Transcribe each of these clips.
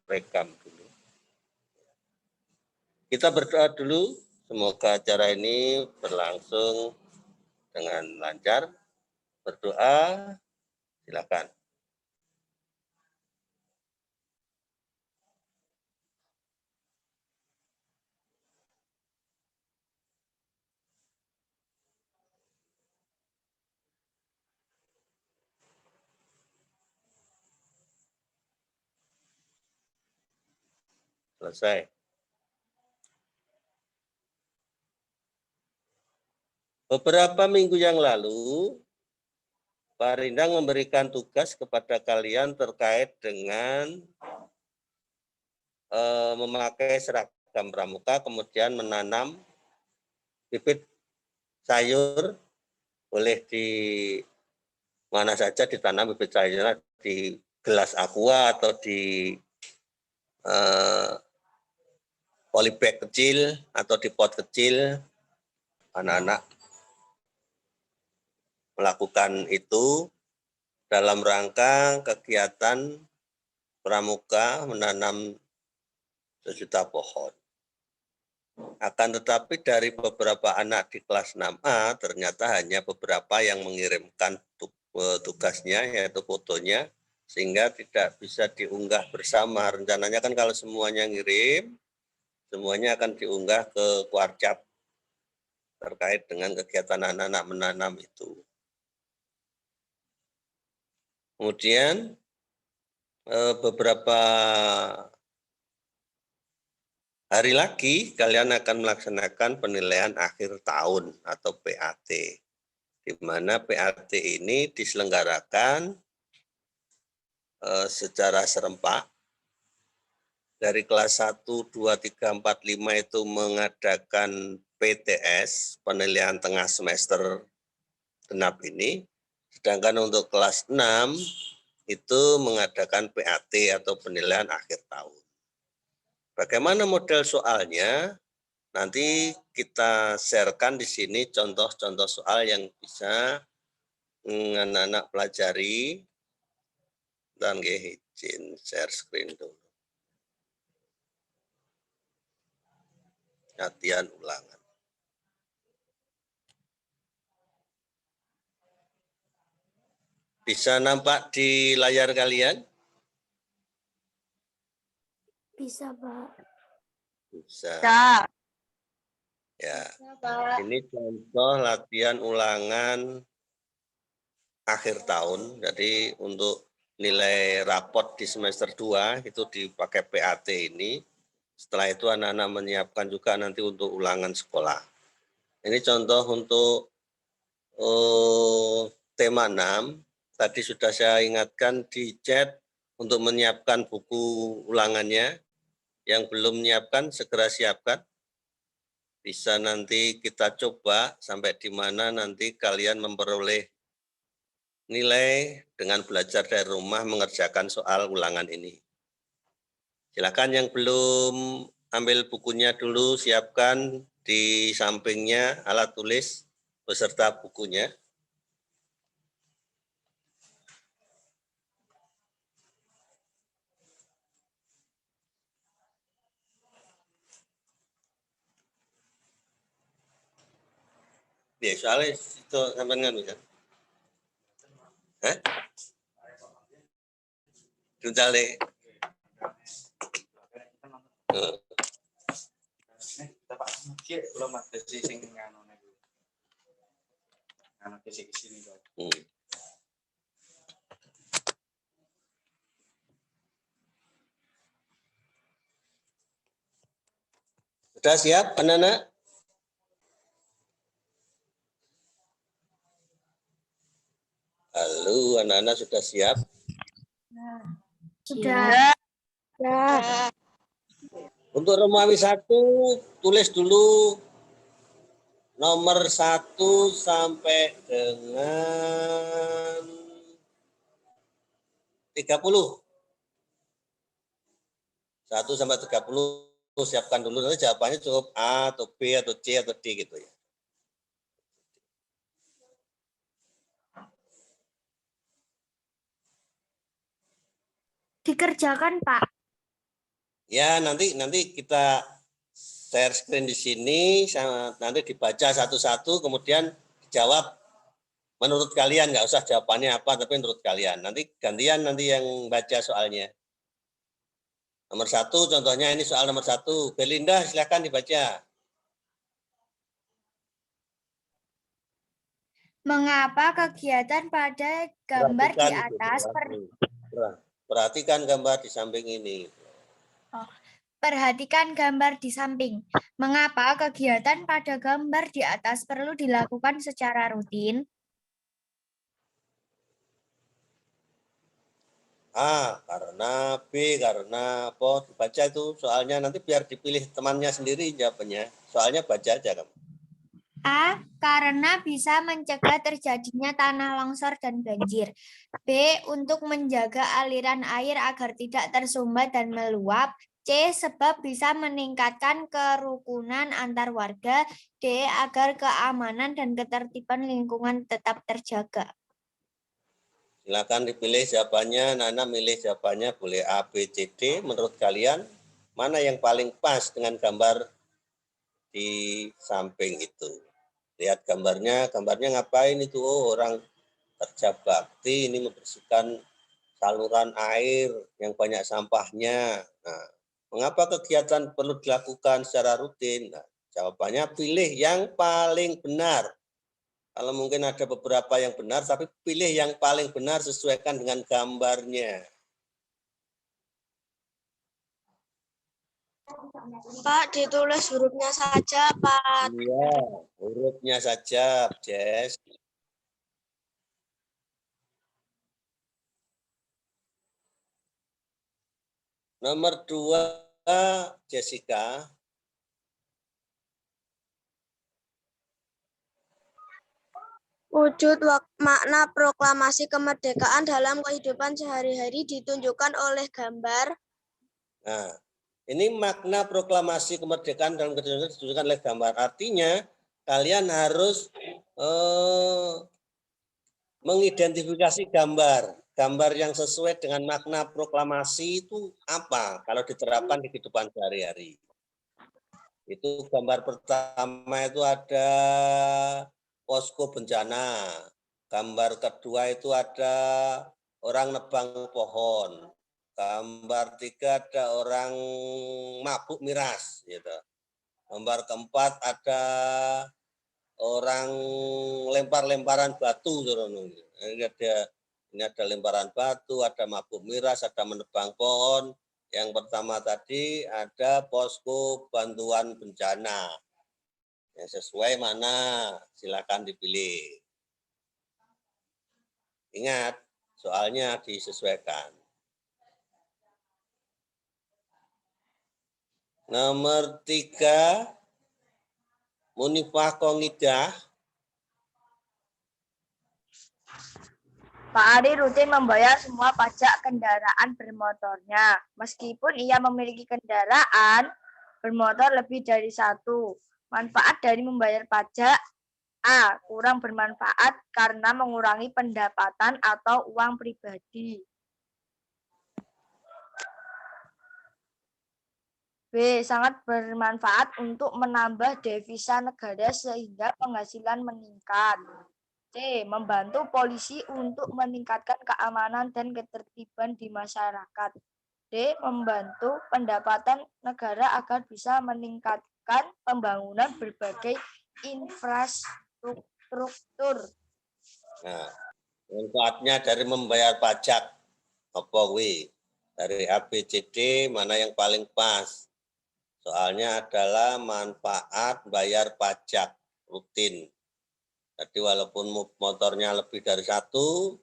rekam dulu. Kita berdoa dulu, semoga acara ini berlangsung dengan lancar. Berdoa, silakan. Selesai. Beberapa minggu yang lalu, Pak Rindang memberikan tugas kepada kalian terkait dengan memakai seragam pramuka, kemudian menanam bibit sayur, boleh di mana saja ditanam bibit sayurnya, di gelas aqua atau di polybag kecil atau di pot kecil. Anak-anak melakukan itu dalam rangka kegiatan pramuka menanam 1 juta pohon. Akan tetapi dari beberapa anak di kelas 6A ternyata hanya beberapa yang mengirimkan tugasnya, yaitu fotonya, sehingga tidak bisa diunggah bersama. Rencananya kan kalau semuanya ngirim, semuanya akan diunggah ke Kuarcap terkait dengan kegiatan anak-anak menanam itu. Kemudian beberapa hari lagi kalian akan melaksanakan penilaian akhir tahun atau PAT, di mana PAT ini diselenggarakan secara serempak. Dari kelas 1, 2, 3, 4, 5 itu mengadakan PTS, penilaian tengah semester genap ini. Sedangkan untuk kelas 6 itu mengadakan PAT atau penilaian akhir tahun. Bagaimana model soalnya? Nanti kita sharekan di sini contoh-contoh soal yang bisa anak-anak pelajari. Dan izin share screen dulu. Latihan ulangan. Bisa nampak di layar kalian? Bisa, Pak. Bisa. Bisa. Ya. Ini contoh latihan ulangan akhir tahun. Jadi untuk nilai raport di semester 2 itu dipakai PAT ini. Setelah itu anak-anak menyiapkan juga nanti untuk ulangan sekolah. Ini contoh untuk tema 6. Tadi sudah saya ingatkan di chat untuk menyiapkan buku ulangannya. Yang belum menyiapkan segera siapkan. Bisa nanti kita coba sampai di mana nanti kalian memperoleh nilai dengan belajar dari rumah mengerjakan soal ulangan ini. Silakan yang belum ambil bukunya dulu, siapkan di sampingnya alat tulis beserta bukunya. Ya, soalnya itu sampai kan bisa. Hah? Dutale. Sudah siap, anak-anak? Halo, anak-anak sudah siap? Sudah. Sudah. Untuk Romawi 1, tulis dulu nomor 1 sampai dengan 30. 1 sampai 30 siapkan dulu, nanti jawabannya cukup A atau B atau C atau D gitu ya. Dikerjakan, Pak. Ya, nanti kita share screen di sini, nanti dibaca satu-satu, kemudian dijawab menurut kalian, nggak usah jawabannya apa, tapi menurut kalian. Nanti gantian nanti yang baca soalnya. Nomor 1, contohnya ini soal nomor 1. Belinda, silakan dibaca. Mengapa kegiatan pada gambar di atas Perhatikan gambar di samping ini. perhatikan gambar di samping. Mengapa kegiatan pada gambar di atas perlu dilakukan secara rutin? A, karena B, karena apa? Baca itu soalnya, nanti biar dipilih temannya sendiri jawabannya. Soalnya baca aja kamu. A. Karena bisa mencegah terjadinya tanah longsor dan banjir. B. Untuk menjaga aliran air agar tidak tersumbat dan meluap. C. Sebab bisa meningkatkan kerukunan antar warga. D. Agar keamanan dan ketertiban lingkungan tetap terjaga. Silakan dipilih jawabannya. Nana milih jawabannya, boleh A, B, C, D. Menurut kalian, mana yang paling pas dengan gambar di samping itu? Lihat gambarnya ngapain itu? Oh, orang kerja bakti ini membersihkan saluran air yang banyak sampahnya. Nah, mengapa kegiatan perlu dilakukan secara rutin? Nah, jawabannya pilih yang paling benar. Kalau mungkin ada beberapa yang benar, tapi pilih yang paling benar sesuaikan dengan gambarnya. Pak, ditulis hurufnya saja, Pak. Iya, hurufnya saja, Jess. Nomor 2, Jessica. Wujud makna proklamasi kemerdekaan dalam kehidupan sehari-hari ditunjukkan oleh gambar. Nah, ini makna proklamasi kemerdekaan dalam kehidupan ditunjukkan oleh gambar. Artinya, kalian harus mengidentifikasi gambar. Gambar yang sesuai dengan makna proklamasi itu apa kalau diterapkan di kehidupan sehari-hari. Itu gambar pertama itu ada posko bencana. Gambar kedua itu ada orang nebang pohon. Gambar 3 ada orang mabuk miras. Gitu. Gambar keempat ada orang lempar-lemparan batu. Ini ada lemparan batu, ada mabuk miras, ada menebang pohon. Yang pertama tadi ada posko bantuan bencana. Yang sesuai mana silakan dipilih. Ingat, soalnya disesuaikan. Nomor 3, Munifah Kongidah. Pak Ari rutin membayar semua pajak kendaraan bermotornya. Meskipun ia memiliki kendaraan bermotor lebih dari satu. Manfaat dari membayar pajak: A. Kurang bermanfaat karena mengurangi pendapatan atau uang pribadi. B. Sangat bermanfaat untuk menambah devisa negara sehingga penghasilan meningkat. C. Membantu polisi untuk meningkatkan keamanan dan ketertiban di masyarakat. D. Membantu pendapatan negara agar bisa meningkatkan pembangunan berbagai infrastruktur. Nah, manfaatnya dari membayar pajak apa kuwi? Dari ABCD mana yang paling pas? Soalnya adalah manfaat bayar pajak rutin. Jadi walaupun motornya lebih dari satu,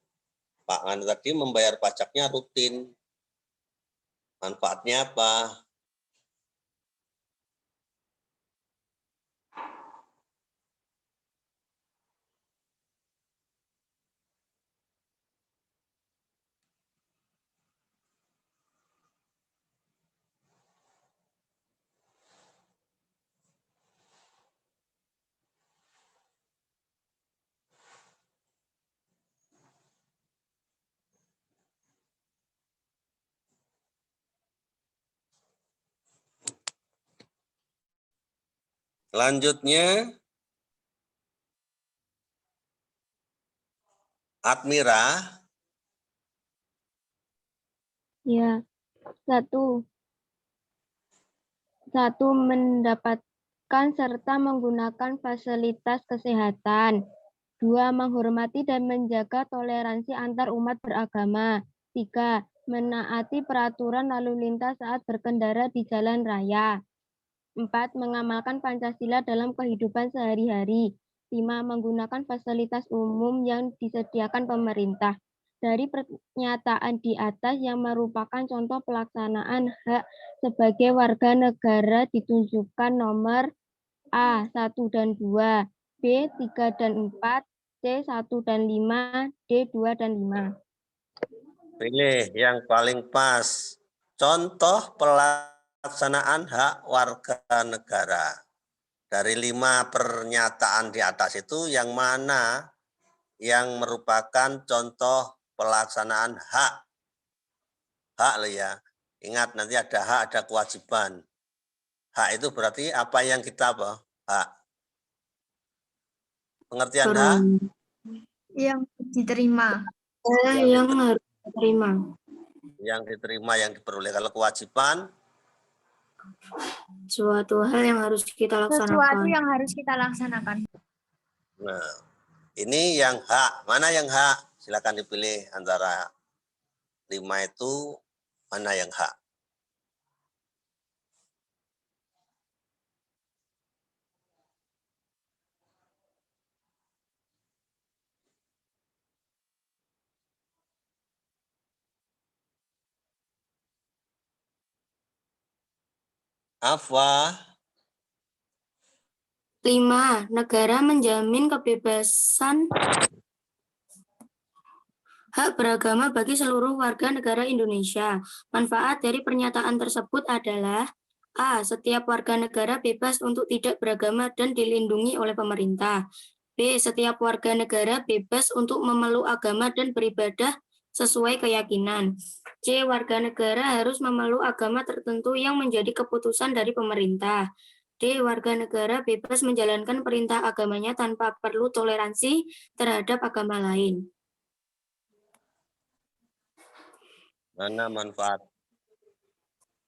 Pak An tadi membayar pajaknya rutin. Manfaatnya apa? Selanjutnya, Admira. Ya, satu mendapatkan serta menggunakan fasilitas kesehatan. 2. Menghormati dan menjaga toleransi antar umat beragama. 3. Menaati peraturan lalu lintas saat berkendara di jalan raya. 4. Mengamalkan Pancasila dalam kehidupan sehari-hari. 5. Menggunakan fasilitas umum yang disediakan pemerintah. Dari pernyataan di atas yang merupakan contoh pelaksanaan hak sebagai warga negara ditunjukkan nomor A. 1 dan 2, B. 3 dan 4, C. 1 dan 5, D. 2 dan 5. Pilih yang paling pas. Contoh pelaksanaan hak warga negara. Dari 5 pernyataan di atas itu, yang mana yang merupakan contoh pelaksanaan hak? Hak loh ya. Ingat, nanti ada hak, ada kewajiban. Hak itu berarti apa yang kita apa? Hak. Pengertian hak? Yang diterima. Yang harus diterima. Yang diterima, yang diperoleh. Kalau kewajiban? Suatu hal yang harus kita Sesuatu yang harus kita laksanakan. Nah, ini yang hak. Mana yang hak? Silakan dipilih antara 5 itu, mana yang hak. Apa? 5. Negara menjamin kebebasan hak beragama bagi seluruh warga negara Indonesia. Manfaat dari pernyataan tersebut adalah A. Setiap warga negara bebas untuk tidak beragama dan dilindungi oleh pemerintah. B. Setiap warga negara bebas untuk memeluk agama dan beribadah sesuai keyakinan. C. Warga negara harus memeluk agama tertentu yang menjadi keputusan dari pemerintah. D. Warga negara bebas menjalankan perintah agamanya tanpa perlu toleransi terhadap agama lain. Mana manfaat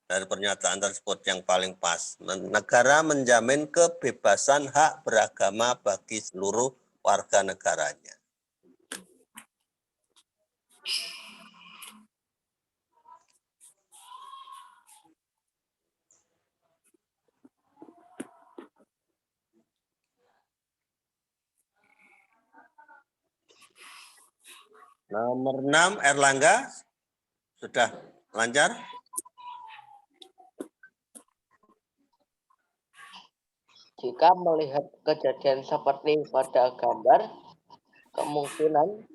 dari pernyataan tersebut yang paling pas? Negara menjamin kebebasan hak beragama bagi seluruh warga negaranya. Nomor 6, Erlangga. Sudah lancar? Jika melihat kejadian seperti pada gambar, kemungkinan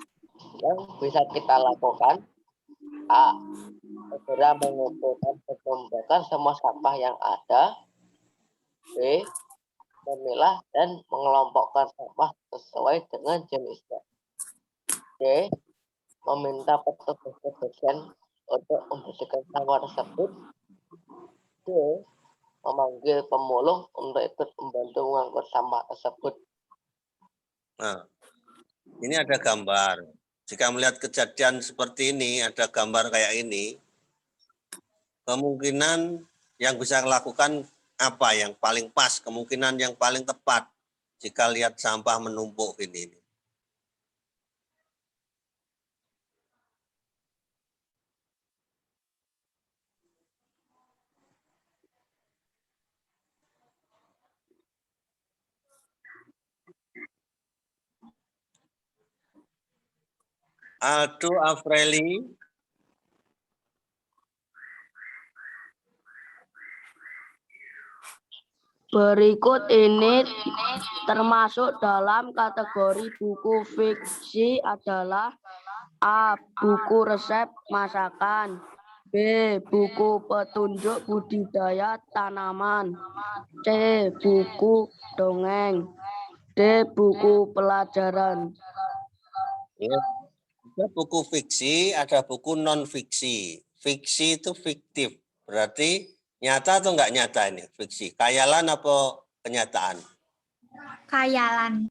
yang bisa kita lakukan: A. Segera mengumpulkan dan membakar semua sampah yang ada. B. Memilah dan mengelompokkan sampah sesuai dengan jenisnya. C. Meminta petugas kebersihan untuk membersihkan sampah tersebut. D. Memanggil pemulung untuk ikut membantu mengangkut sampah tersebut. Nah, ini ada gambar. Jika melihat kejadian seperti ini, ada gambar kayak ini, kemungkinan yang bisa lakukan apa yang paling pas, kemungkinan yang paling tepat jika lihat sampah menumpuk ini. Aldo Afrieli. Berikut ini termasuk dalam kategori buku fiksi adalah: A. Buku resep masakan. B. Buku petunjuk budidaya tanaman. C. Buku dongeng. D. Buku pelajaran. Ya. Ada buku fiksi, ada buku non-fiksi. Fiksi itu fiktif, berarti nyata atau enggak nyata ini? Fiksi. Khayalan apa kenyataan? Khayalan.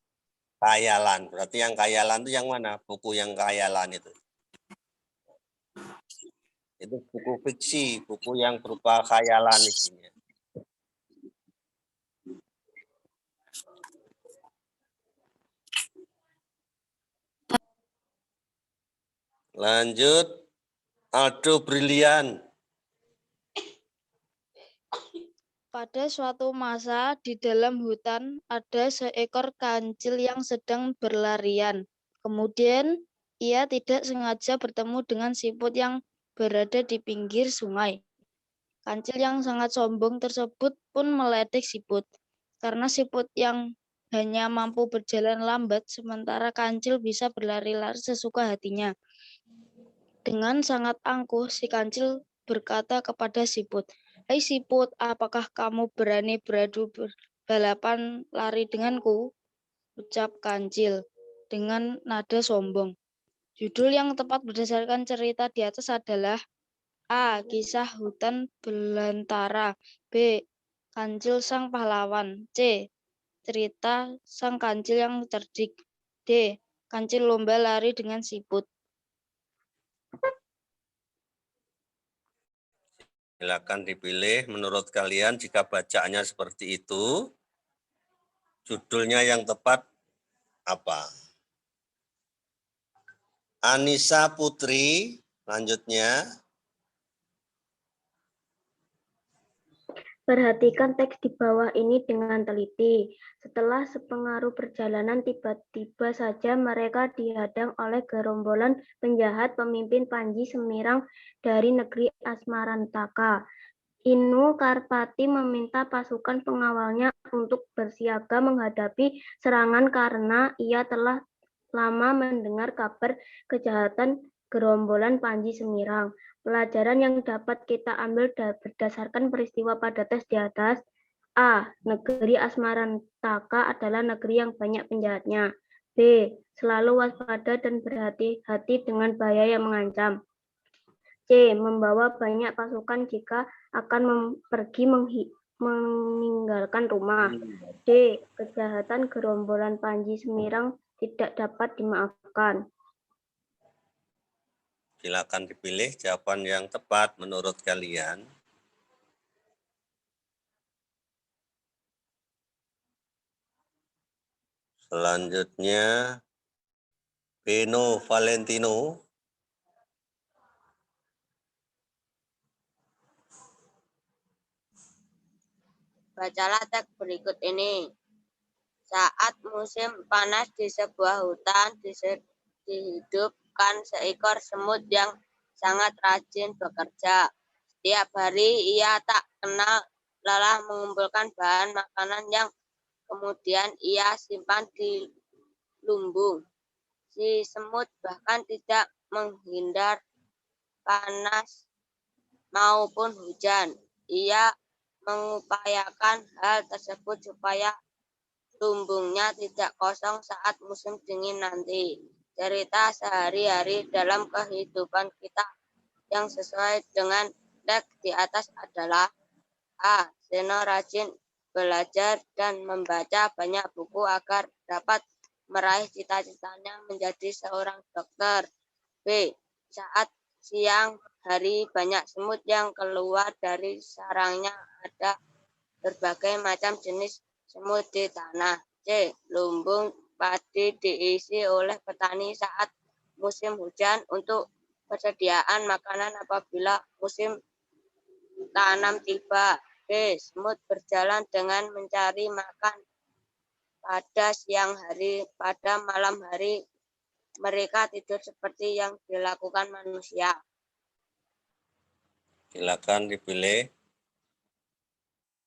Khayalan. Berarti yang khayalan itu yang mana? Buku yang khayalan itu. Itu buku fiksi, buku yang berupa khayalan isinya. Lanjut, Aldo Brilian. Pada suatu masa di dalam hutan ada seekor kancil yang sedang berlarian. Kemudian ia tidak sengaja bertemu dengan siput yang berada di pinggir sungai. Kancil yang sangat sombong tersebut pun meledek siput. Karena siput yang hanya mampu berjalan lambat, sementara kancil bisa berlari-lari sesuka hatinya. Dengan sangat angkuh, si kancil berkata kepada siput, "Hai siput, apakah kamu berani beradu balapan lari denganku?" Ucap kancil dengan nada sombong. Judul yang tepat berdasarkan cerita di atas adalah A. Kisah Hutan Belantara. B. Kancil Sang Pahlawan. C. Cerita Sang Kancil yang Cerdik. D. Kancil Lomba Lari dengan Siput. Silakan dipilih menurut kalian jika bacaannya seperti itu, judulnya yang tepat apa? Anissa Putri, lanjutnya. Perhatikan teks di bawah ini dengan teliti. Setelah sepengaruh perjalanan, tiba-tiba saja mereka dihadang oleh gerombolan penjahat pemimpin Panji Semirang dari negeri Asmarantaka. Inu Karpati meminta pasukan pengawalnya untuk bersiaga menghadapi serangan karena ia telah lama mendengar kabar kejahatan gerombolan Panji Semirang. Pelajaran yang dapat kita ambil berdasarkan peristiwa pada tes di atas. A. Negeri Asmarantaka adalah negeri yang banyak penjahatnya. B. Selalu waspada dan berhati-hati dengan bahaya yang mengancam. C. Membawa banyak pasukan jika akan pergi meninggalkan rumah. D. Kejahatan gerombolan Panji Semirang tidak dapat dimaafkan. Silakan dipilih jawaban yang tepat menurut kalian. Selanjutnya, Beno Valentino. Bacalah teks berikut ini. Saat musim panas di sebuah hutan dihidupkan seekor semut yang sangat rajin bekerja. Setiap hari ia tak kenal lelah mengumpulkan bahan makanan yang kemudian ia simpan di lumbung. Si semut bahkan tidak menghindar panas maupun hujan. Ia mengupayakan hal tersebut supaya lumbungnya tidak kosong saat musim dingin nanti. Cerita sehari-hari dalam kehidupan kita yang sesuai dengan teks di atas adalah A. Seno rajin belajar dan membaca banyak buku agar dapat meraih cita-citanya menjadi seorang dokter. B. Saat siang hari banyak semut yang keluar dari sarangnya, ada berbagai macam jenis semut di tanah. C. Lumbung padi diisi oleh petani saat musim hujan untuk persediaan makanan apabila musim tanam tiba. D. Semut berjalan dengan mencari makan pada siang hari. Pada malam hari mereka tidur seperti yang dilakukan manusia. Silakan dipilih.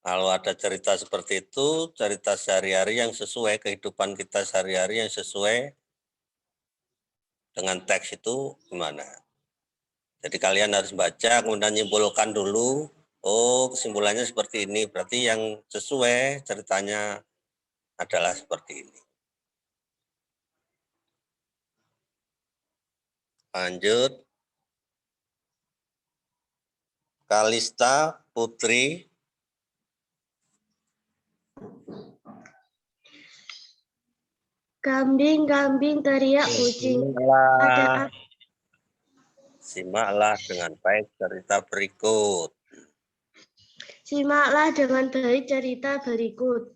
Kalau ada cerita seperti itu, cerita sehari-hari yang sesuai kehidupan kita sehari-hari yang sesuai dengan teks itu gimana? Jadi kalian harus baca, kemudian nyimpulkan dulu, oh kesimpulannya seperti ini, berarti yang sesuai ceritanya adalah seperti ini. Lanjut. Kalista Putri. Kambing, kambing, teriak kucing. Ada apa? Simaklah dengan baik cerita berikut. Simaklah dengan baik cerita berikut.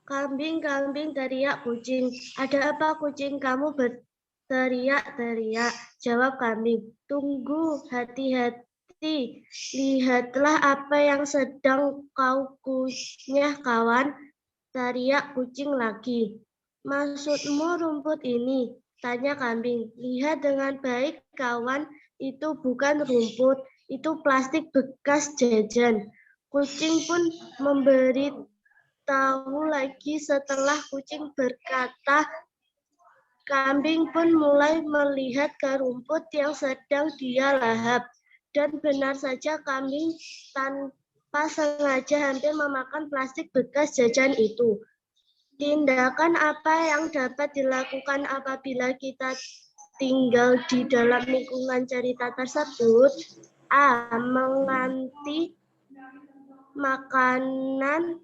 Kambing, kambing, teriak kucing. Ada apa kucing kamu berteriak-teriak? Jawab kambing. Tunggu, hati-hati. Lihatlah apa yang sedang kau kunyah kawan. Teriak kucing lagi. Maksudmu rumput ini? Tanya kambing. Lihat dengan baik kawan, itu bukan rumput, itu plastik bekas jajan. Kucing pun memberitahu lagi. Setelah kucing berkata, kambing pun mulai melihat ke rumput yang sedang dia lahap. Dan benar saja kambing tanpa sengaja hampir memakan plastik bekas jajan itu. Tindakan apa yang dapat dilakukan apabila kita tinggal di dalam lingkungan cerita tersebut? A. Mengganti makanan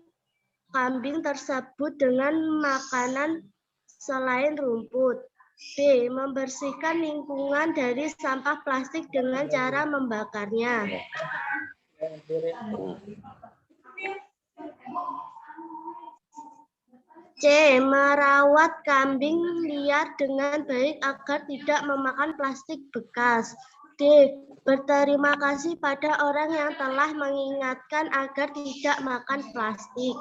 kambing tersebut dengan makanan selain rumput. B. Membersihkan lingkungan dari sampah plastik dengan cara membakarnya. C. Merawat kambing liar dengan baik agar tidak memakan plastik bekas. D. Berterima kasih pada orang yang telah mengingatkan agar tidak makan plastik.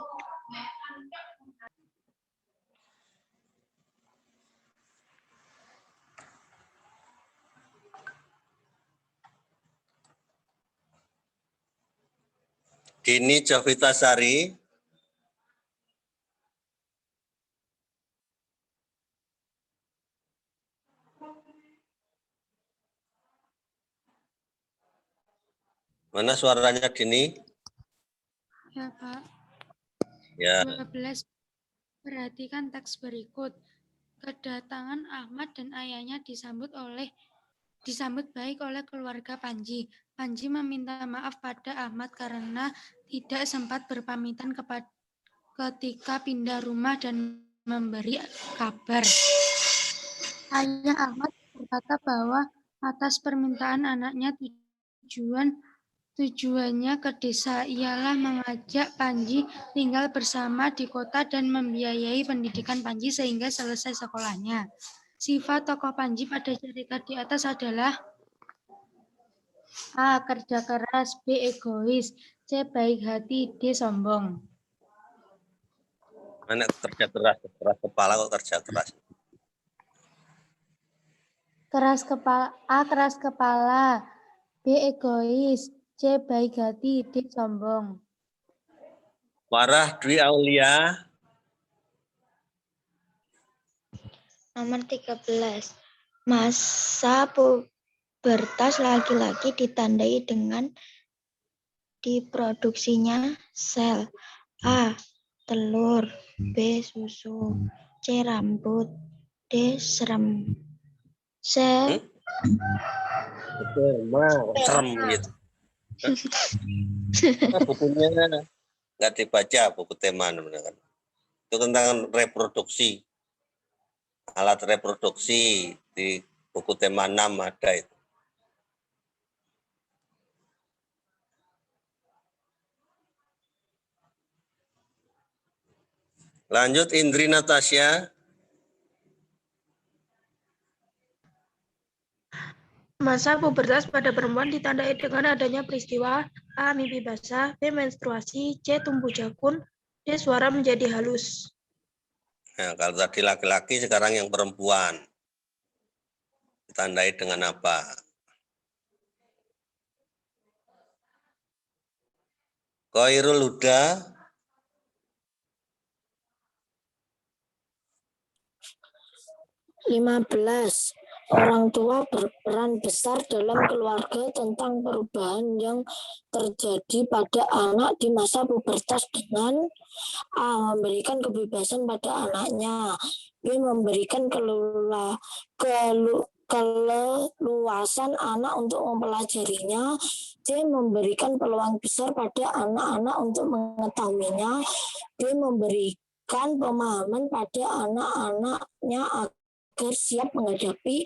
Dini Jovitasari. Mana suaranya Dini? Ya, Pak. Ya. 12. Perhatikan teks berikut. Kedatangan Ahmad dan ayahnya disambut baik oleh keluarga Panji. Panji meminta maaf pada Ahmad karena tidak sempat berpamitan ketika pindah rumah dan memberi kabar. Ayah Ahmad berkata bahwa atas permintaan anaknya tujuannya ke desa ialah mengajak Panji tinggal bersama di kota dan membiayai pendidikan Panji sehingga selesai sekolahnya. Sifat tokoh Panji pada cerita di atas adalah A. Kerja keras, B. Egois, C. Baik hati, D. Sombong. Mana kerja keras kepala kok kerja keras? A. Keras kepala, B. Egois, C. Baik hati, D. Sombong. Farah Dwi Aulia. Nomor 13. Masa pubertas laki-laki ditandai dengan diproduksinya sel. A. Telur, B. Susu, C. Rambut, D. Serem. Serem gitu. Bukunya nggak dibaca, buku tema kan. Itu tentang reproduksi, alat reproduksi di buku tema 6 ada itu. Lanjut Indri Natasha. Masa pubertas pada perempuan ditandai dengan adanya peristiwa A. Mimpi basah, B. Menstruasi, C. Tumbuh jakun, D. Suara menjadi halus. Nah, kalau tadi laki-laki, sekarang yang perempuan. Ditandai dengan apa? Khairul Huda. (15) Orang tua berperan besar dalam keluarga tentang perubahan yang terjadi pada anak di masa pubertas dengan A. Memberikan kebebasan pada anaknya, B. Memberikan keleluasan anak untuk mempelajarinya, C. Memberikan peluang besar pada anak-anak untuk mengetahuinya, D. Memberi memberikan pemahaman pada anak-anaknya agar siap menghadapi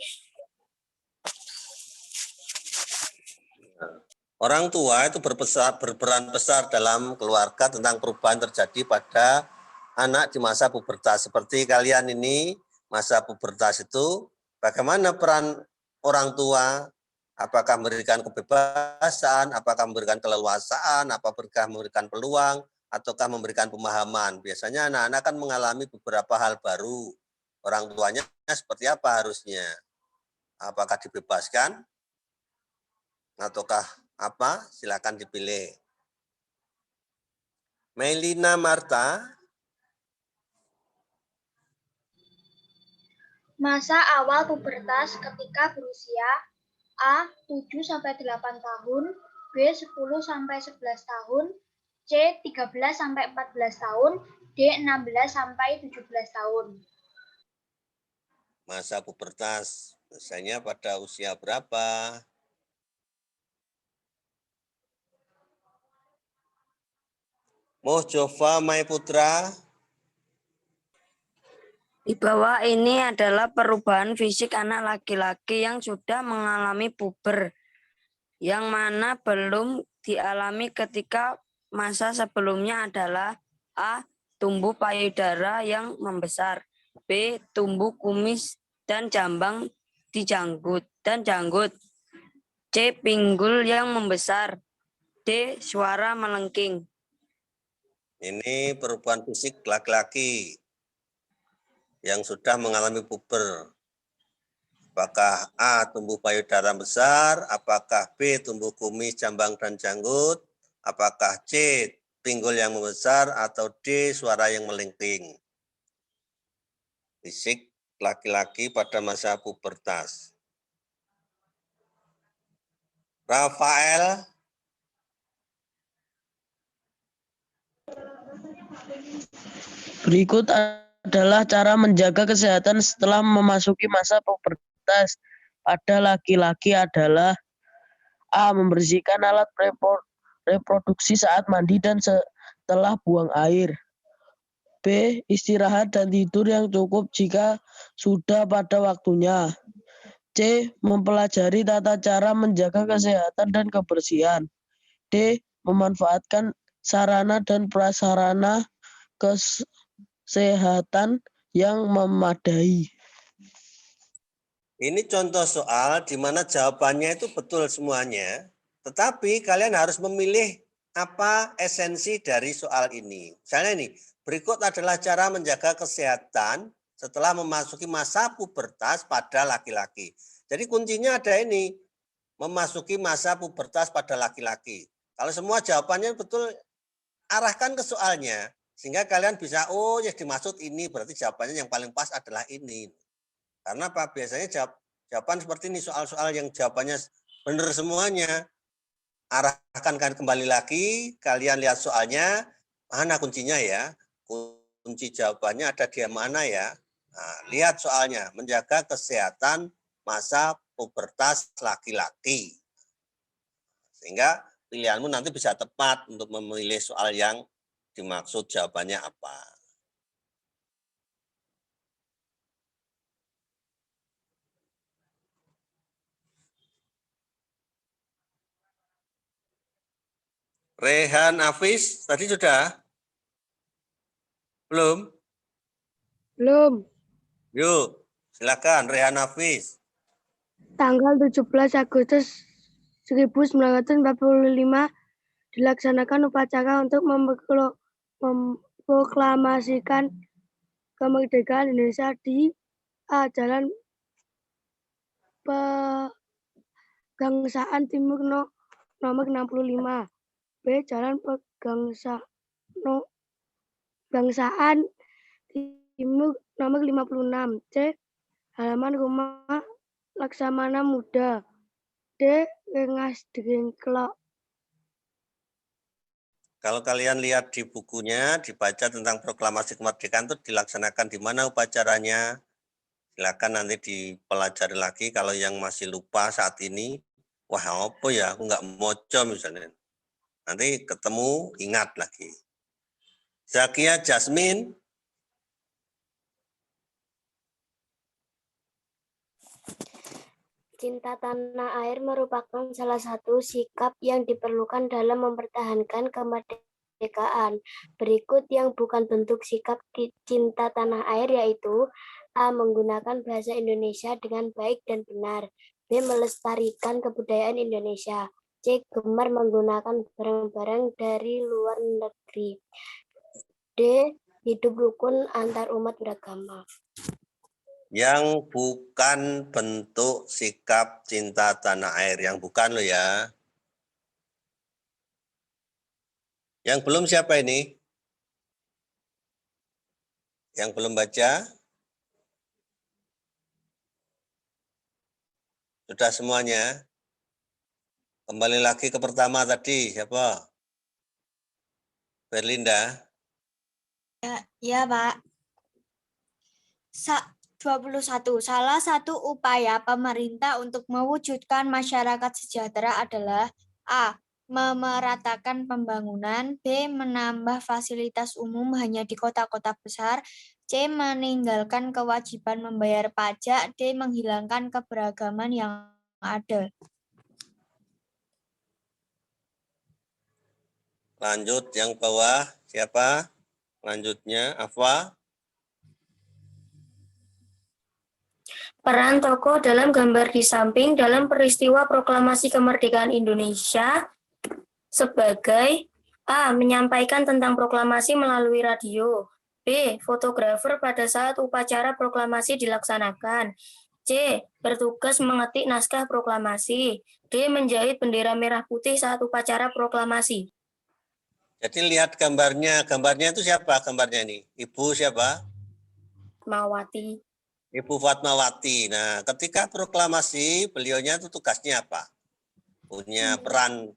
orang tua itu berperan besar dalam keluarga tentang perubahan terjadi pada anak di masa pubertas. Seperti kalian ini, masa pubertas itu, bagaimana peran orang tua? Apakah memberikan kebebasan, apakah memberikan keleluasaan, apakah memberikan peluang, ataukah memberikan pemahaman? Biasanya anak-anak kan mengalami beberapa hal baru. Orang tuanya seperti apa harusnya? Apakah dibebaskan? Ataukah apa? Silakan dipilih. Melina Marta. Masa awal pubertas ketika berusia A. 7-8 tahun, B. 10-11 tahun, C. 13-14 tahun, D. 16-17 tahun. Masa pubertas biasanya pada usia berapa? Mohjova Mai Putra. Di bawah ini adalah perubahan fisik anak laki-laki yang sudah mengalami puber, yang mana belum dialami ketika masa sebelumnya adalah A. Tumbuh payudara yang membesar, B. Tumbuh kumis dan jambang di janggut, C. Pinggul yang membesar, D. Suara melengking. Ini perubahan fisik laki-laki yang sudah mengalami puber. Apakah A. Tumbuh payudara besar, apakah B. Tumbuh kumis, jambang, dan janggut, apakah C. Pinggul yang membesar, atau D. Suara yang melengking. Fisik laki-laki pada masa pubertas. Rafael. Berikut adalah cara menjaga kesehatan setelah memasuki masa pubertas pada laki-laki adalah A. Membersihkan alat reproduksi saat mandi dan setelah buang air. B. Istirahat dan tidur yang cukup jika sudah pada waktunya. C. Mempelajari tata cara menjaga kesehatan dan kebersihan. D. Memanfaatkan sarana dan prasarana kesehatan yang memadai. Ini contoh soal di mana jawabannya itu betul semuanya, tetapi kalian harus memilih apa esensi dari soal ini. Misalnya ini, berikut adalah cara menjaga kesehatan setelah memasuki masa pubertas pada laki-laki. Jadi kuncinya ada ini, memasuki masa pubertas pada laki-laki. Kalau semua jawabannya betul, arahkan ke soalnya, sehingga kalian bisa, oh ya dimaksud ini, berarti jawabannya yang paling pas adalah ini. Karena apa? Biasanya jawaban seperti ini, soal-soal yang jawabannya benar semuanya. Arahkan kembali lagi, kalian lihat soalnya, mana kuncinya ya? Kunci jawabannya ada di mana ya? Nah, lihat soalnya, menjaga kesehatan masa pubertas laki-laki. Sehingga pilihanmu nanti bisa tepat untuk memilih soal yang dimaksud jawabannya apa. Rehan Hafiz, tadi sudah? Belum? Belum. Yuk, silakan Rehan Hafiz. Tanggal 17 Agustus 1945 dilaksanakan upacara untuk memproklamasikan kemerdekaan Indonesia di A. Jalan Pegangsaan Timur nomor 65, B. Jalan Pegangsaan Timur nomor 56, C. Halaman Rumah Laksamana Muda, D. Rengas Dengklok. Kalau kalian lihat di bukunya, dibaca tentang proklamasi kemerdekaan itu dilaksanakan di mana upacaranya. Silakan nanti dipelajari lagi kalau yang masih lupa saat ini. Wah apa ya, aku nggak moco misalnya. Nanti ketemu, ingat lagi. Zakia Jasmine. Cinta tanah air merupakan salah satu sikap yang diperlukan dalam mempertahankan kemerdekaan. Berikut yang bukan bentuk sikap cinta tanah air yaitu A. Menggunakan bahasa Indonesia dengan baik dan benar. B. Melestarikan kebudayaan Indonesia. C. Gemar menggunakan barang-barang dari luar negeri. D. Hidup rukun antar umat beragama. Yang bukan bentuk sikap cinta tanah air. Yang bukan loh ya. Yang belum siapa ini? Yang belum baca? Sudah semuanya? Kembali lagi ke pertama tadi. Siapa? Berlinda? Ya, Pak. 21. Salah satu upaya pemerintah untuk mewujudkan masyarakat sejahtera adalah A. Memeratakan pembangunan. B. Menambah fasilitas umum hanya di kota-kota besar. C. Meninggalkan kewajiban membayar pajak. D. Menghilangkan keberagaman yang ada. Lanjut yang bawah. Siapa? Lanjutnya, Afwa. Peran tokoh dalam gambar di samping dalam peristiwa proklamasi kemerdekaan Indonesia sebagai A. Menyampaikan tentang proklamasi melalui radio. B. Fotografer pada saat upacara proklamasi dilaksanakan. C. Bertugas mengetik naskah proklamasi. D. Menjahit bendera merah putih saat upacara proklamasi. Jadi lihat gambarnya. Gambarnya itu siapa gambarnya ini? Ibu siapa? Mawati. Ibu Fatmawati. Nah, ketika proklamasi, beliaunya itu tugasnya apa? Punya peran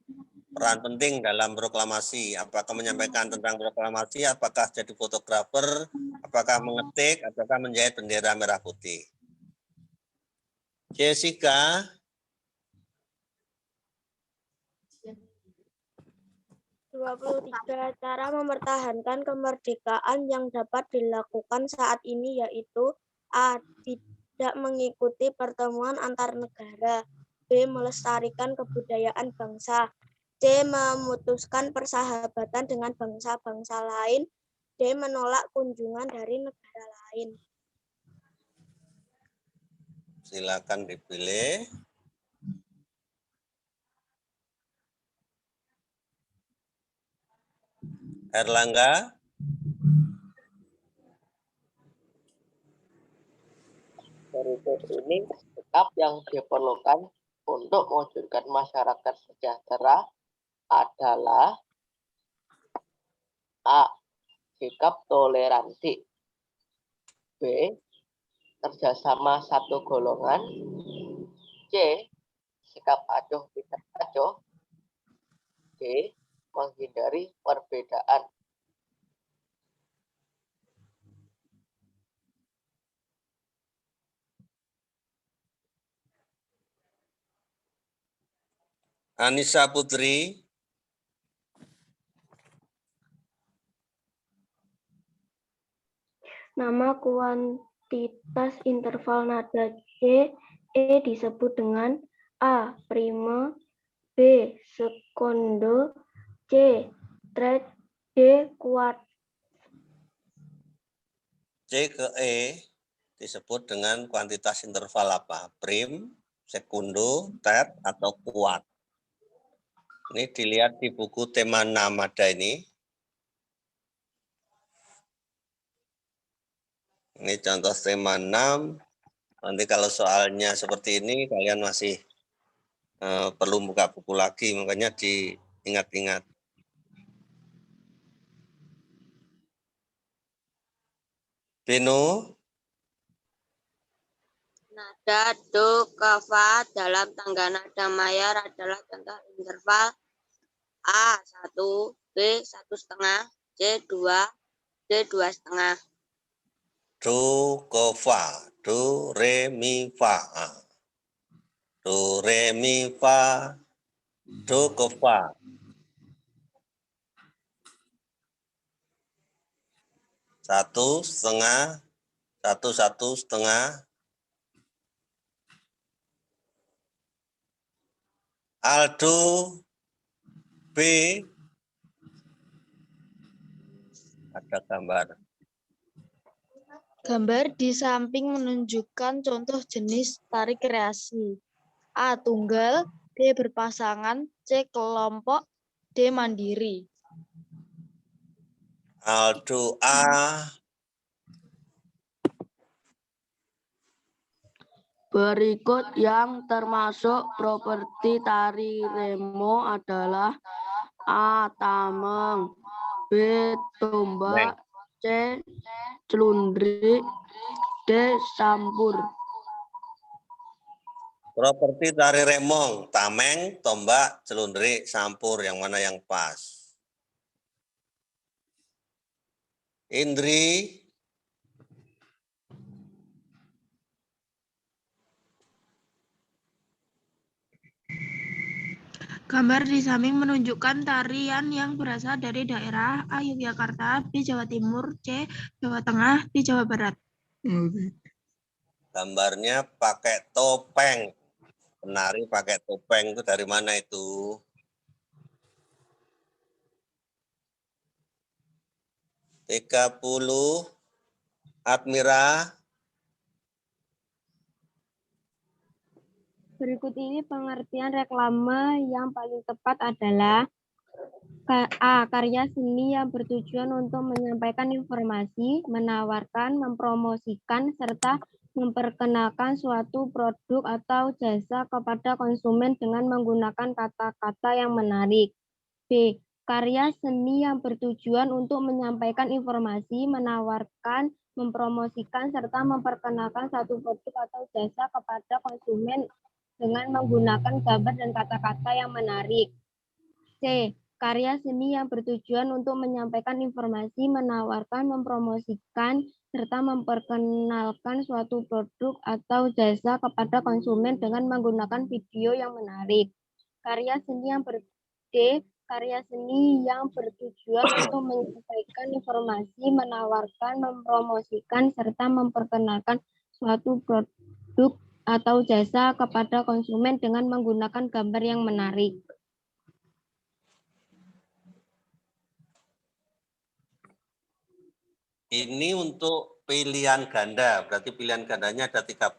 penting dalam proklamasi. Apakah menyampaikan tentang proklamasi, apakah jadi fotografer, apakah mengetik, apakah menjahit bendera merah putih. Jessica. Cara mempertahankan kemerdekaan yang dapat dilakukan saat ini yaitu A. Tidak mengikuti pertemuan antar negara. B. Melestarikan kebudayaan bangsa. C. Memutuskan persahabatan dengan bangsa-bangsa lain. D. Menolak kunjungan dari negara lain. Silakan dipilih. Erlangga. Berikut ini sikap yang diperlukan untuk mewujudkan masyarakat sejahtera adalah A. Sikap toleransi. B. Kerjasama satu golongan. C. Sikap acuh tidak acuh. D. Menghindari perbedaan. Anissa Putri. Nama kuantitas interval nada C, E disebut dengan A. Prime, B. Secondo, C. Tret, D. Kuart. C ke E disebut dengan kuantitas interval apa? Prim, sekundo, tet, atau kuat. Ini dilihat di buku tema 6 ada ini. Ini contoh tema 6. Nanti kalau soalnya seperti ini, kalian masih perlu buka buku lagi, makanya diingat-ingat. Beno. Nada do, ka, fa dalam tangga nada mayar adalah contoh interval A 1, B 1,5, C 2, D 2,5. Do, ko, fa. Do, re, mi, fa. Do, re, mi, fa. Do, ko, fa. Satu setengah. Aldo, B. Ada gambar. Gambar di samping menunjukkan contoh jenis tari kreasi. A. Tunggal, B. Berpasangan, C. Kelompok, D. Mandiri. Aldo A. Berikut yang termasuk properti tari remo adalah A. Tameng, B. Tombak, C. Celundrik, D. Sampur. Properti tari remong, tameng, tombak, celundrik, sampur. Yang mana yang pas? Indri. Gambar di samping menunjukkan tarian yang berasal dari daerah A. Yogyakarta, B. Jawa Timur, C. Jawa Tengah, D. Jawa Barat. Gambarnya pakai topeng. Penari pakai topeng itu dari mana itu? (30) Admira. Berikut ini pengertian reklame yang paling tepat adalah A. Karya seni yang bertujuan untuk menyampaikan informasi, menawarkan, mempromosikan, serta memperkenalkan suatu produk atau jasa kepada konsumen dengan menggunakan kata-kata yang menarik. B. Karya seni yang bertujuan untuk menyampaikan informasi, menawarkan, mempromosikan, serta memperkenalkan suatu produk atau jasa kepada konsumen dengan menggunakan gambar dan kata-kata yang menarik. C. Karya seni yang bertujuan untuk menyampaikan informasi, menawarkan, mempromosikan, serta memperkenalkan suatu produk atau jasa kepada konsumen dengan menggunakan video yang menarik. Karya seni yang D. Karya seni yang bertujuan untuk menyampaikan informasi, menawarkan, mempromosikan, serta memperkenalkan suatu produk atau jasa kepada konsumen dengan menggunakan gambar yang menarik. Ini untuk pilihan ganda, berarti pilihan gandanya ada 30.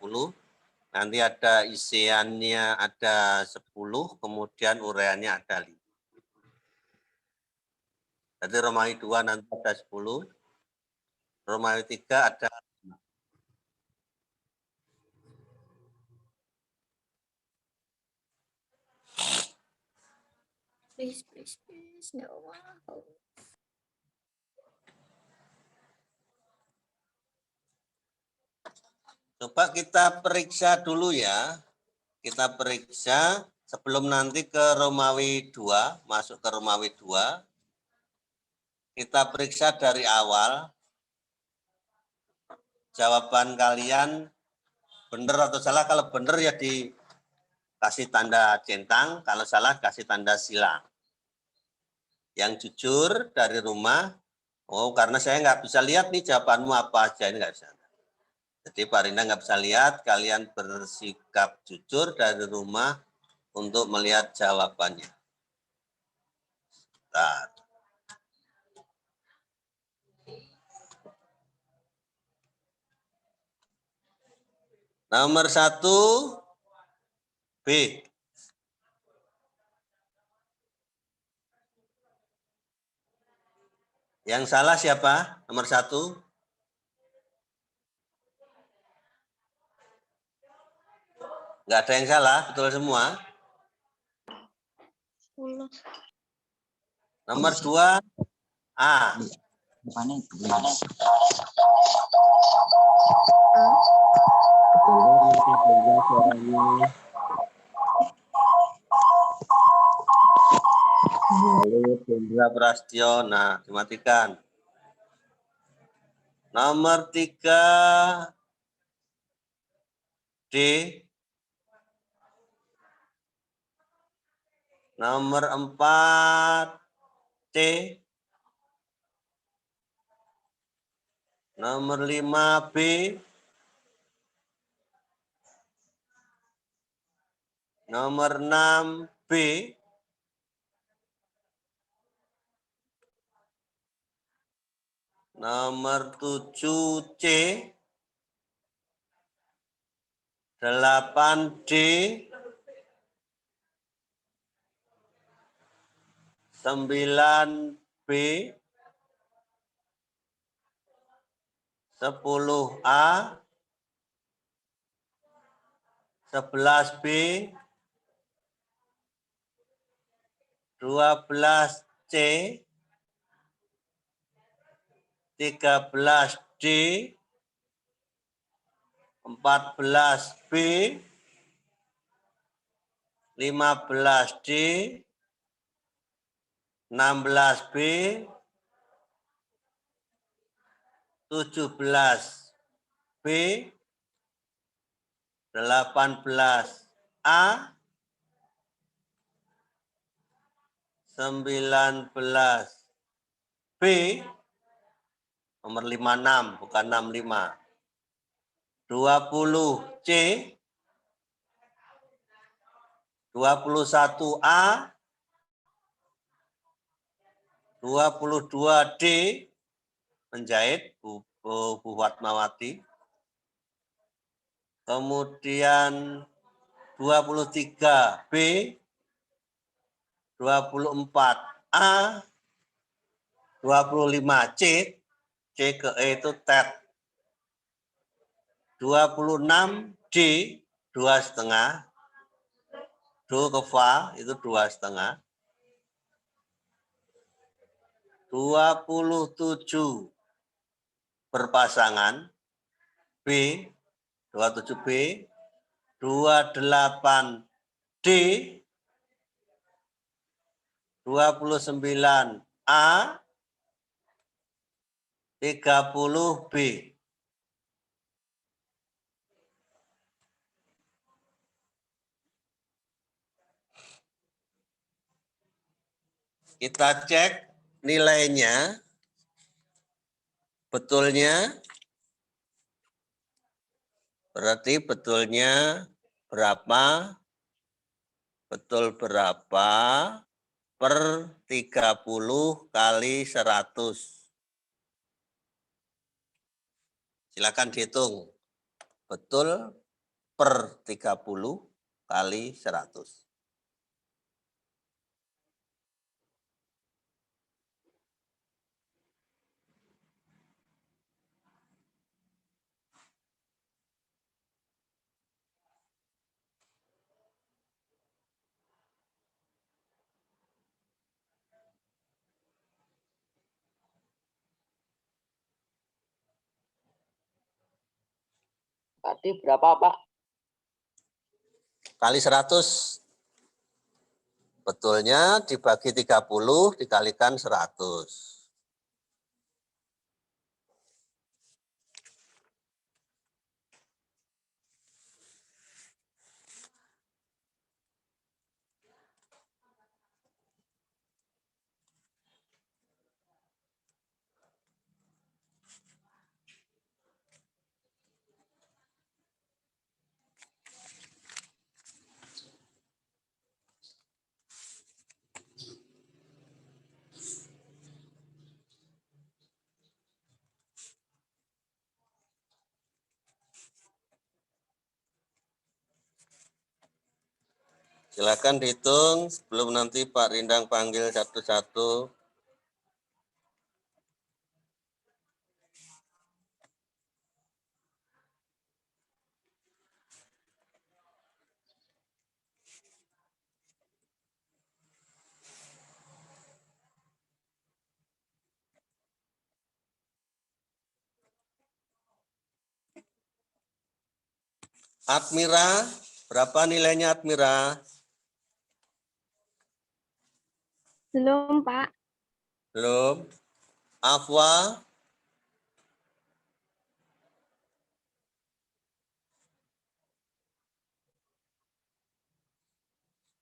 Nanti ada isiannya ada 10, kemudian ureannya ada 5. Jadi Romawi 2 nanti ada 10, Romawi 3 ada 5. Please, no. Coba kita periksa dulu ya. Kita periksa sebelum nanti ke Romawi 2, masuk ke Romawi 2. Kita periksa dari awal. Jawaban kalian benar atau salah. Kalau benar ya dikasih tanda centang, kalau salah kasih tanda silang. Yang jujur dari rumah, oh karena saya nggak bisa lihat nih jawabanmu apa aja, ini nggak bisa. Jadi Pak Rinda nggak bisa lihat, kalian bersikap jujur dari rumah untuk melihat jawabannya. Bentar. Nomor 1, B. Yang salah siapa? Nomor 1. Nggak ada yang salah, betul semua. Nomor 2, A. Hendra Prastio, nah dimatikan. Nomor 3, D. Nomor 4, C. Nomor 5, B. Nomor 6, B. Nomor 7 C, 8 D, 9 B, 10 A, 11 B, 12 C, 13 D, 14 B, 15 D, 16 B, 17 B, 18 A, 19 B, nomor 56, bukan 65. 20 C, 21 A, 22 D, menjahit Bu Fatmawati. Kemudian 23 B, 24 A, 25 C, C ke E itu tet. 26 D, 2,5. Do ke Fa itu 2,5. 27 berpasangan B, 27 B, 28 D, 29 A, 30 B. Kita cek nilainya, betulnya, berarti betulnya berapa, betul berapa per 30 kali 100. Silakan dihitung, betul per 30 kali 100. Tadi berapa, Pak? Kali 100. Betulnya dibagi 30 dikalikan 100. Silakan dihitung sebelum nanti Pak Rindang panggil satu-satu. Admira, berapa nilainya Admira? Belum, Pak. Belum. Afwa?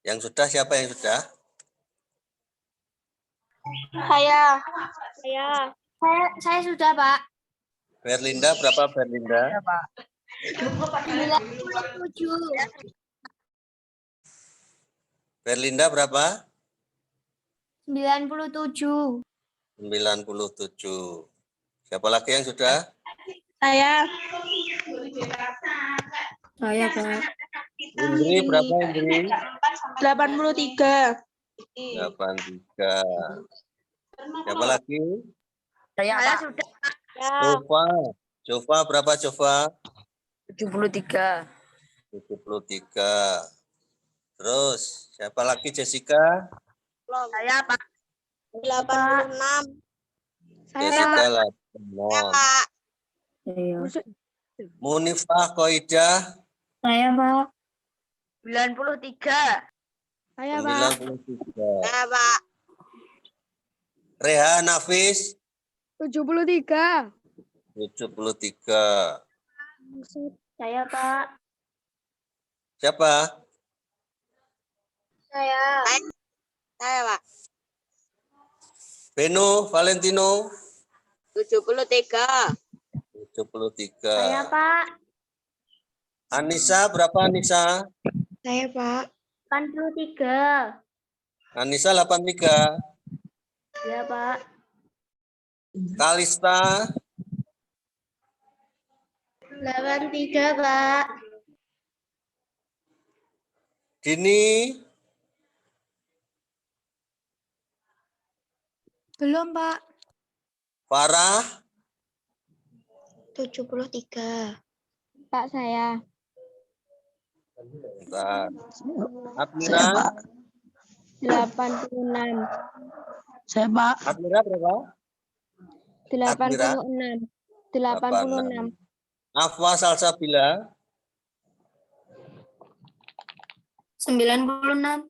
Yang sudah, siapa yang sudah? Saya sudah, Pak. Berlinda, berapa Berlinda? Ya, Pak. 97. Berlinda berapa? 97. 97. Siapa lagi yang sudah? Saya. Saya, Pak. Indri berapa, Indri? 83. 83. Siapa lagi? Saya, Pak. Jova. Jova berapa, Jova? 73. 73. Terus, siapa lagi, Jessica? Saya, Pak. 86. Jessica 86. Munifah Koidah. Saya, Pak. 93. Saya, Pak. 93. Saya, Pak. Reha Nafis 73. 73. Saya, Pak. Siapa? Saya. Saya, Pak. Beno Valentino 73. 73. Saya, Pak. Anissa berapa, Anissa? Saya, Pak. 83. Anissa 83. Ya, Pak. Kalista 83, Pak. Dini Belum, Pak. Farah 73. Pak saya. Bentar. Admira Saya, Pak. 86. Saya, Pak. Admira berapa? 86. 86. Afwa Salsabila 96.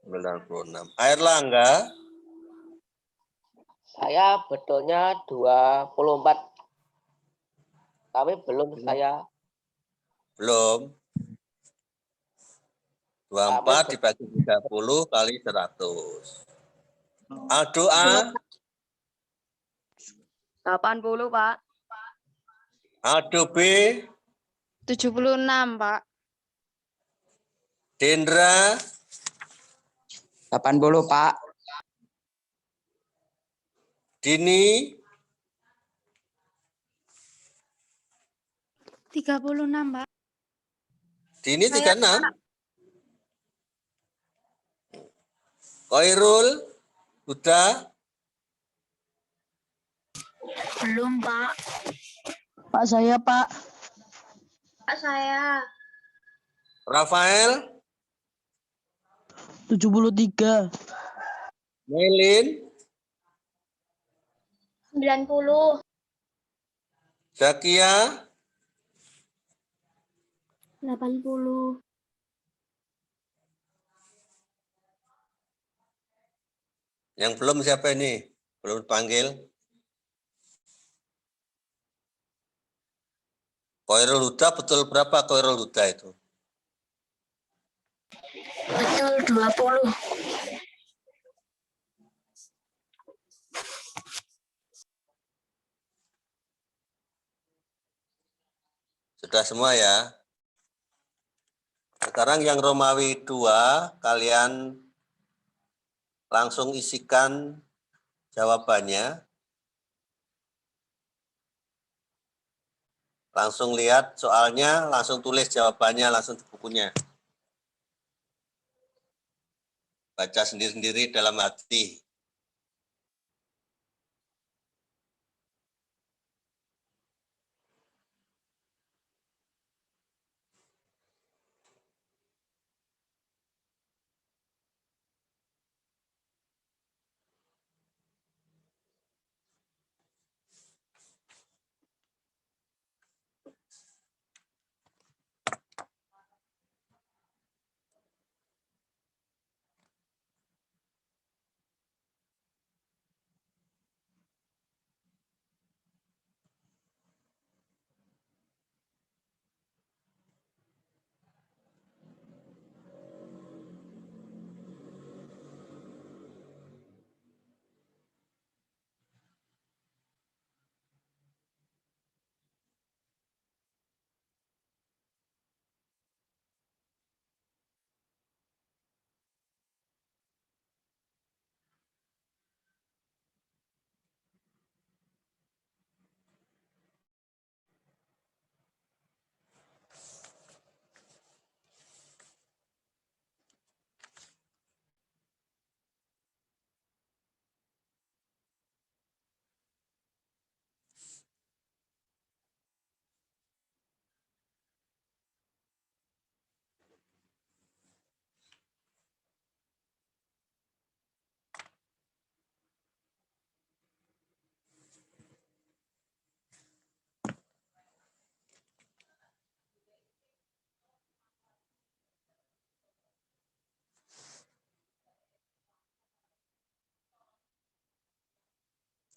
96. Air Langga Saya betulnya 24. Tapi belum saya. belum. 24 dibagi 30 kali 100. Aldo A 80, Pak. Aldo B 76, Pak. Dendra 80, Pak. Dini 36, Pak. Dini 36. Koirul Huda Belum, Pak. Pak saya, Pak. Pak saya. Rafael 73. Melin 90. Zakia 80. yang belum siapa ini? Belum dipanggil. Koirul Huda betul berapa Koirul Huda itu? Betul 20. Sudah semua ya? Sekarang yang Romawi 2, kalian langsung isikan jawabannya. Langsung lihat soalnya, langsung tulis jawabannya, langsung di bukunya. Baca sendiri-sendiri dalam hati.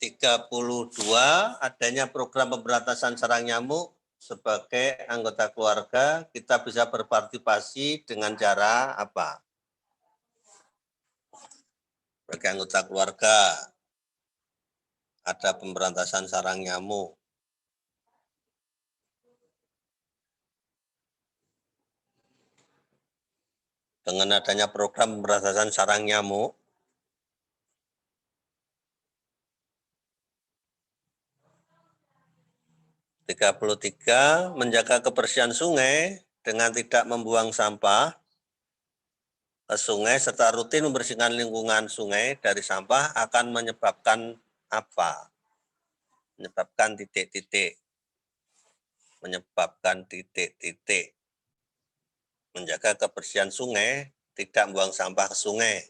32, adanya program pemberantasan sarang nyamuk sebagai anggota keluarga, kita bisa berpartisipasi dengan cara apa? Sebagai anggota keluarga, ada pemberantasan sarang nyamuk. Dengan adanya program pemberantasan sarang nyamuk, menjaga kebersihan sungai dengan tidak membuang sampah ke sungai serta rutin membersihkan lingkungan sungai dari sampah akan menyebabkan apa? Menyebabkan titik-titik. Menyebabkan titik-titik. Menjaga kebersihan sungai, tidak membuang sampah ke sungai.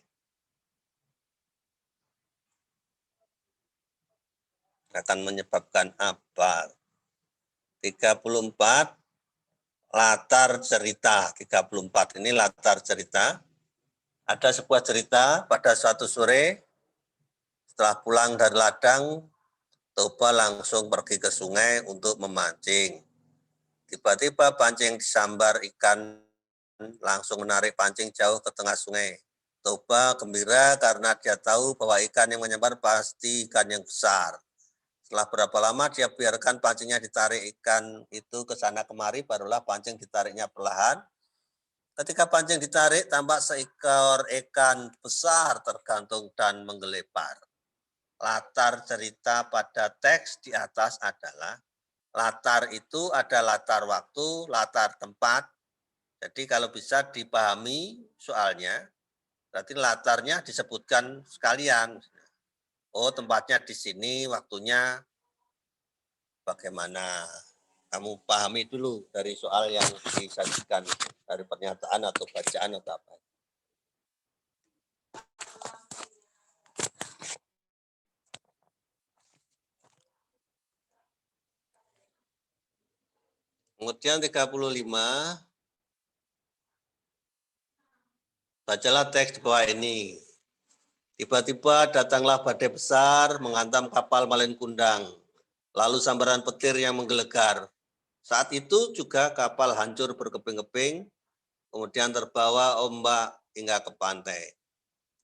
Akan menyebabkan apa? 34, latar cerita. 34 ini latar cerita. Ada sebuah cerita pada suatu sore, setelah pulang dari ladang, Toba langsung pergi ke sungai untuk memancing. Tiba-tiba pancing disambar ikan, langsung menarik pancing jauh ke tengah sungai. Toba gembira karena dia tahu bahwa ikan yang menyambar pasti ikan yang besar. Setelah berapa lama dia biarkan pancingnya ditarik ikan itu ke sana kemari, barulah pancing ditariknya perlahan. Ketika pancing ditarik, tampak seekor ikan besar tergantung dan menggelepar. Latar cerita pada teks di atas adalah, latar itu ada latar waktu, latar tempat. Jadi kalau bisa dipahami soalnya, berarti latarnya disebutkan sekalian. Oh, tempatnya di sini, waktunya bagaimana. Kamu pahami dulu dari soal yang disajikan, dari pernyataan atau bacaan atau apa. Kemudian 35, bacalah teks di bawah ini. Tiba-tiba datanglah badai besar menghantam kapal Malin Kundang, lalu sambaran petir yang menggelegar. Saat itu juga kapal hancur berkeping-keping, kemudian terbawa ombak hingga ke pantai.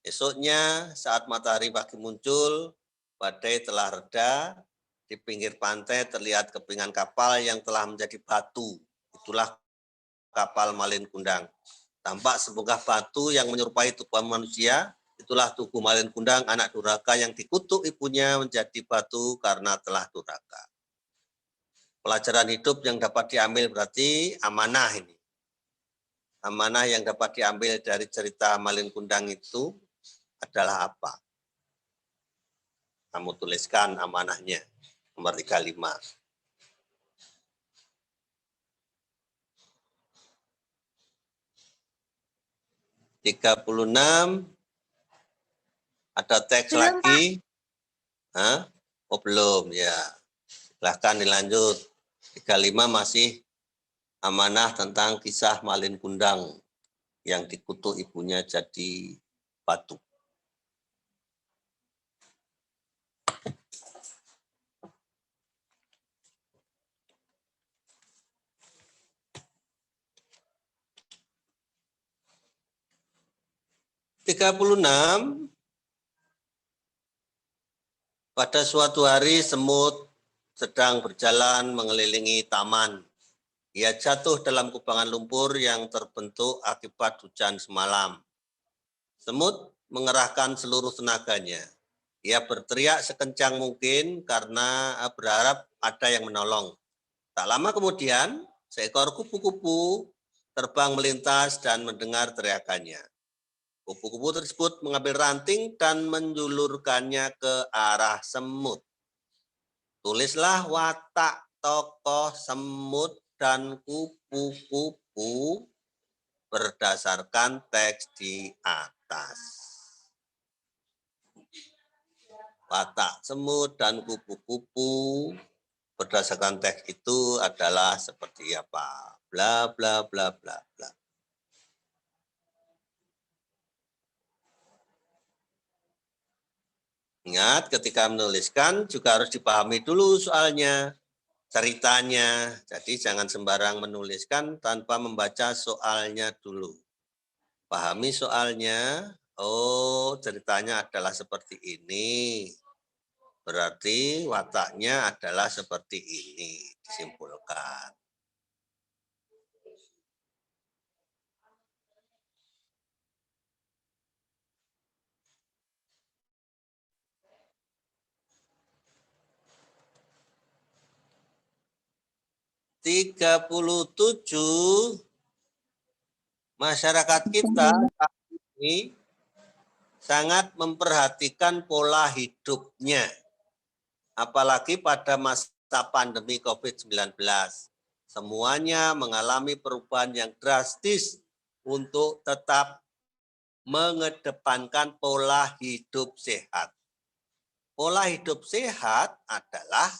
Esoknya saat matahari pagi muncul, badai telah reda, di pinggir pantai terlihat kepingan kapal yang telah menjadi batu. Itulah kapal Malin Kundang. Tampak sebongkah batu yang menyerupai tubuh manusia. Itulah tubuh Malin Kundang, anak durhaka yang dikutuk ibunya menjadi batu karena telah durhaka. Pelajaran hidup yang dapat diambil berarti amanah ini. Amanah yang dapat diambil dari cerita Malin Kundang itu adalah apa? Kamu tuliskan amanahnya, nomor 35. Ada teks belum, lagi? Hah? Oh belum ya. Silahkan dilanjut. 35 masih amanah tentang kisah Malin Kundang yang dikutuk ibunya jadi batu. Pada suatu hari semut sedang berjalan mengelilingi taman. Ia jatuh dalam kubangan lumpur yang terbentuk akibat hujan semalam. Semut mengerahkan seluruh tenaganya. Ia berteriak sekencang mungkin karena berharap ada yang menolong. Tak lama kemudian, seekor kupu-kupu terbang melintas dan mendengar teriakannya. Kupu-kupu tersebut mengambil ranting dan menjulurkannya ke arah semut. Tulislah watak tokoh semut dan kupu-kupu berdasarkan teks di atas. Watak semut dan kupu-kupu berdasarkan teks itu adalah seperti apa? Bla bla bla bla bla. Ingat, ketika menuliskan juga harus dipahami dulu soalnya, ceritanya. Jadi jangan sembarang menuliskan tanpa membaca soalnya dulu. Pahami soalnya, oh ceritanya adalah seperti ini. Berarti wataknya adalah seperti ini, disimpulkan. (37) Masyarakat kita saat ini sangat memperhatikan pola hidupnya, apalagi pada masa pandemi COVID-19. Semuanya mengalami perubahan yang drastis untuk tetap mengedepankan pola hidup sehat. Pola hidup sehat adalah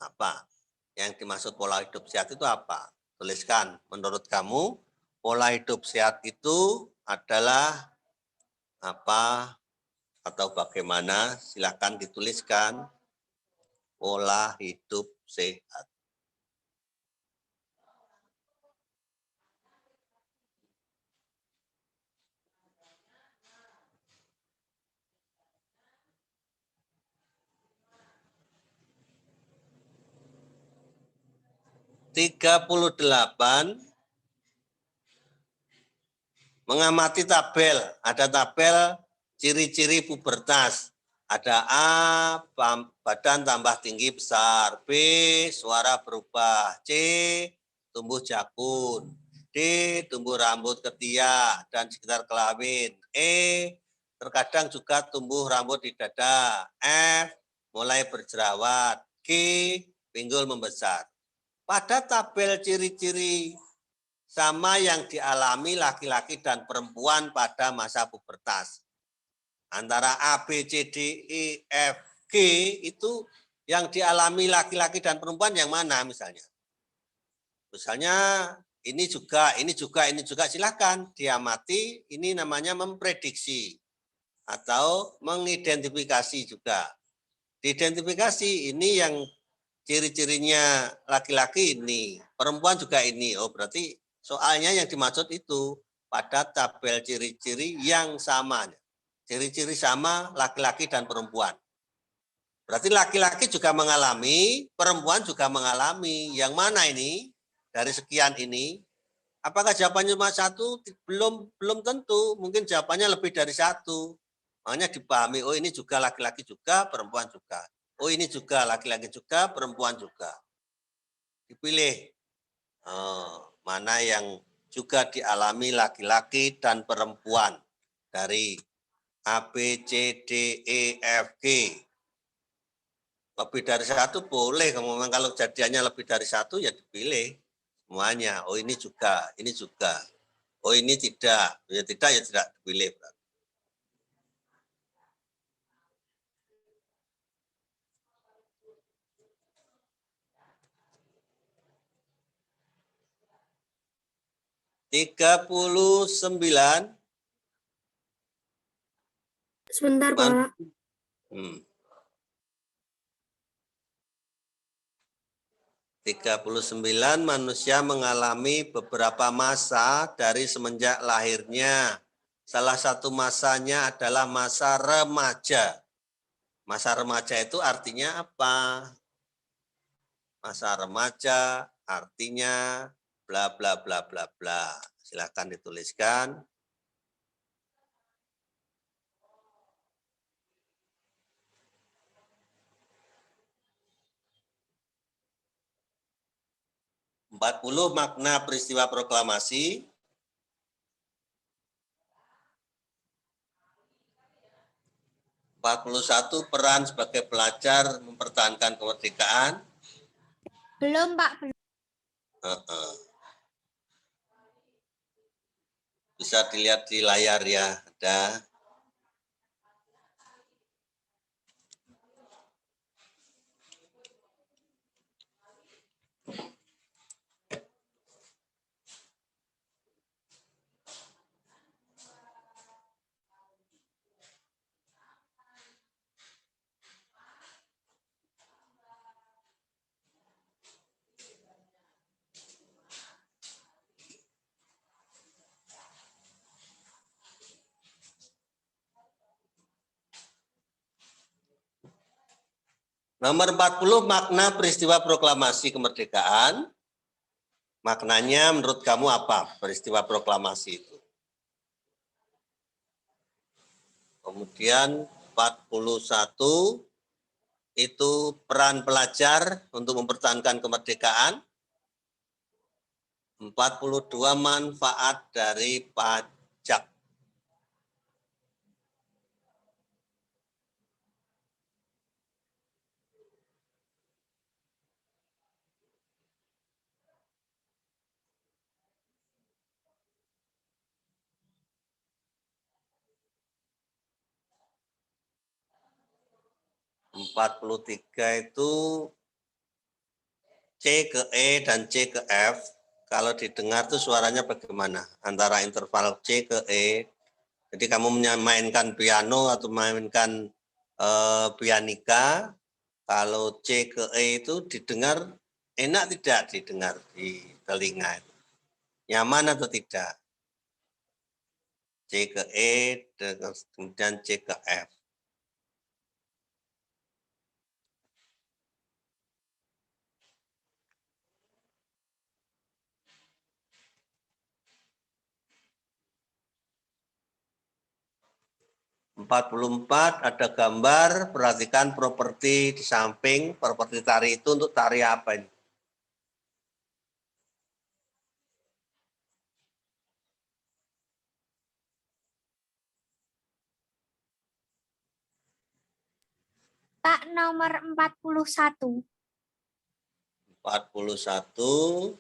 apa? Yang dimaksud pola hidup sehat itu apa? Tuliskan, menurut kamu pola hidup sehat itu adalah apa atau bagaimana? Silakan dituliskan pola hidup sehat. (38) Mengamati tabel. Ada tabel ciri-ciri pubertas. Ada A, badan tambah tinggi besar. B, suara berubah. C, tumbuh jakun. D, tumbuh rambut ketiak dan sekitar kelamin. E, terkadang juga tumbuh rambut di dada. F, mulai berjerawat. G, pinggul membesar. Pada tabel ciri-ciri sama yang dialami laki-laki dan perempuan pada masa pubertas. Antara A, B, C, D, E, F, G itu yang dialami laki-laki dan perempuan yang mana misalnya? Misalnya ini juga, silakan diamati. Ini namanya memprediksi atau mengidentifikasi juga. Diidentifikasi ini yang ciri-cirinya laki-laki ini, perempuan juga ini. Oh, berarti soalnya yang dimaksud itu pada tabel ciri-ciri yang sama. Ciri-ciri sama laki-laki dan perempuan. Berarti laki-laki juga mengalami, perempuan juga mengalami. Yang mana ini? Dari sekian ini. Apakah jawabannya cuma satu? Belum tentu. Mungkin jawabannya lebih dari satu. Makanya dipahami, oh ini juga laki-laki juga, perempuan juga. Oh ini juga laki-laki juga, perempuan juga. Dipilih mana yang juga dialami laki-laki dan perempuan dari A, B, C, D, E, F, G. Lebih dari satu boleh, memang kalau jadiannya lebih dari satu ya dipilih semuanya. Oh ini juga, ini juga. Oh ini tidak, ya tidak dipilih. (39) Sebentar, Pak. 39 manusia mengalami beberapa masa dari semenjak lahirnya. Salah satu masanya adalah masa remaja. Masa remaja itu artinya apa? Masa remaja artinya bla bla bla bla bla. Silakan dituliskan. (40) Makna peristiwa proklamasi. (41) Peran sebagai pelajar mempertahankan kemerdekaan. Belum, Pak. Bisa dilihat di layar ya, ada. Nomor 40, makna peristiwa proklamasi kemerdekaan. Maknanya menurut kamu apa peristiwa proklamasi itu? Kemudian 41 itu peran pelajar untuk mempertahankan kemerdekaan. 42 manfaat dari pajak. Empat 43 itu C ke E dan C ke F. Kalau didengar tuh suaranya bagaimana? Antara interval C ke E. Jadi kamu memainkan piano atau memainkan pianika. Kalau C ke E itu didengar enak tidak didengar di telinga? Nyaman atau tidak? C ke E, kemudian C ke F. Empat 44 ada gambar, perhatikan properti di samping, properti tari itu untuk tari apa ini? Pak, nomor 41. 41.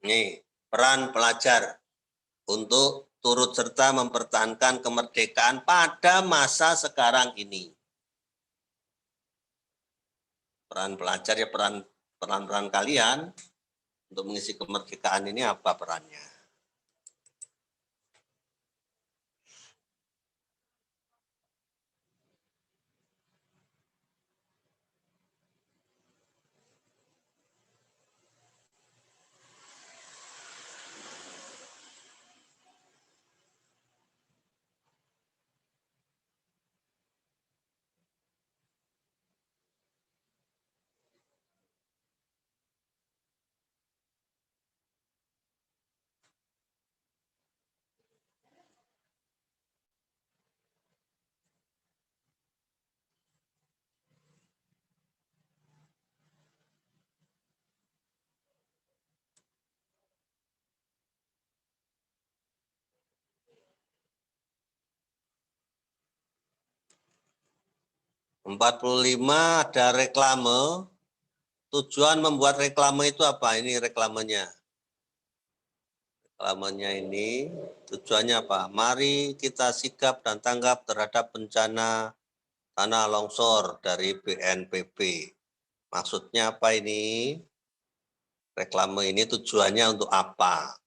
Nih, peran pelajar untuk turut serta mempertahankan kemerdekaan pada masa sekarang ini. Peran pelajar ya peran kalian untuk mengisi kemerdekaan ini apa perannya? Empat 45 ada reklame. Tujuan membuat reklame itu apa? Ini reklamenya. Reklamenya ini tujuannya apa? Mari kita sigap dan tanggap terhadap bencana tanah longsor dari BNPB. Maksudnya apa ini? Reklame ini tujuannya untuk apa?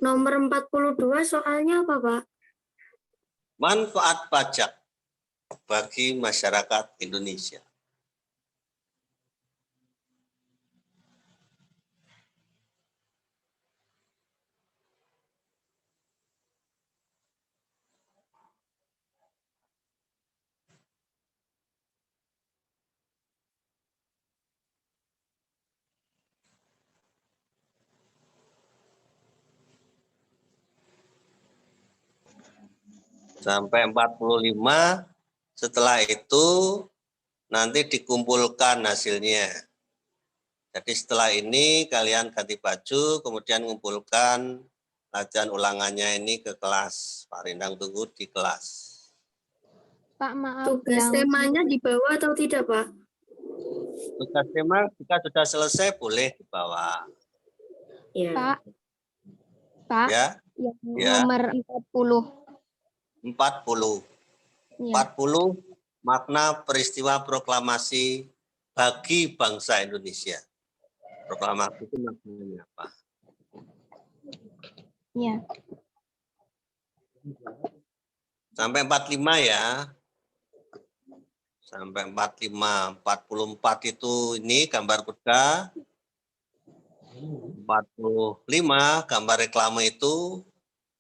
Nomor 42 soalnya apa, Pak? Manfaat pajak bagi masyarakat Indonesia. Sampai 45, setelah itu nanti dikumpulkan hasilnya. Jadi setelah ini kalian ganti baju, kemudian mengumpulkan latihan ulangannya ini ke kelas. Pak Rindang tunggu di kelas. Pak, maaf. Tugas temanya dibawa atau tidak, Pak? Tugas tema jika sudah selesai boleh dibawa. Ya. Pak, Ya. yang Ya. nomor 40. 40. Ya. 40 makna peristiwa proklamasi bagi bangsa Indonesia. Proklamasi itu maknanya apa? Ya. Sampai 45 ya. Sampai 45. 44 itu ini gambar kuda. 45, gambar reklame itu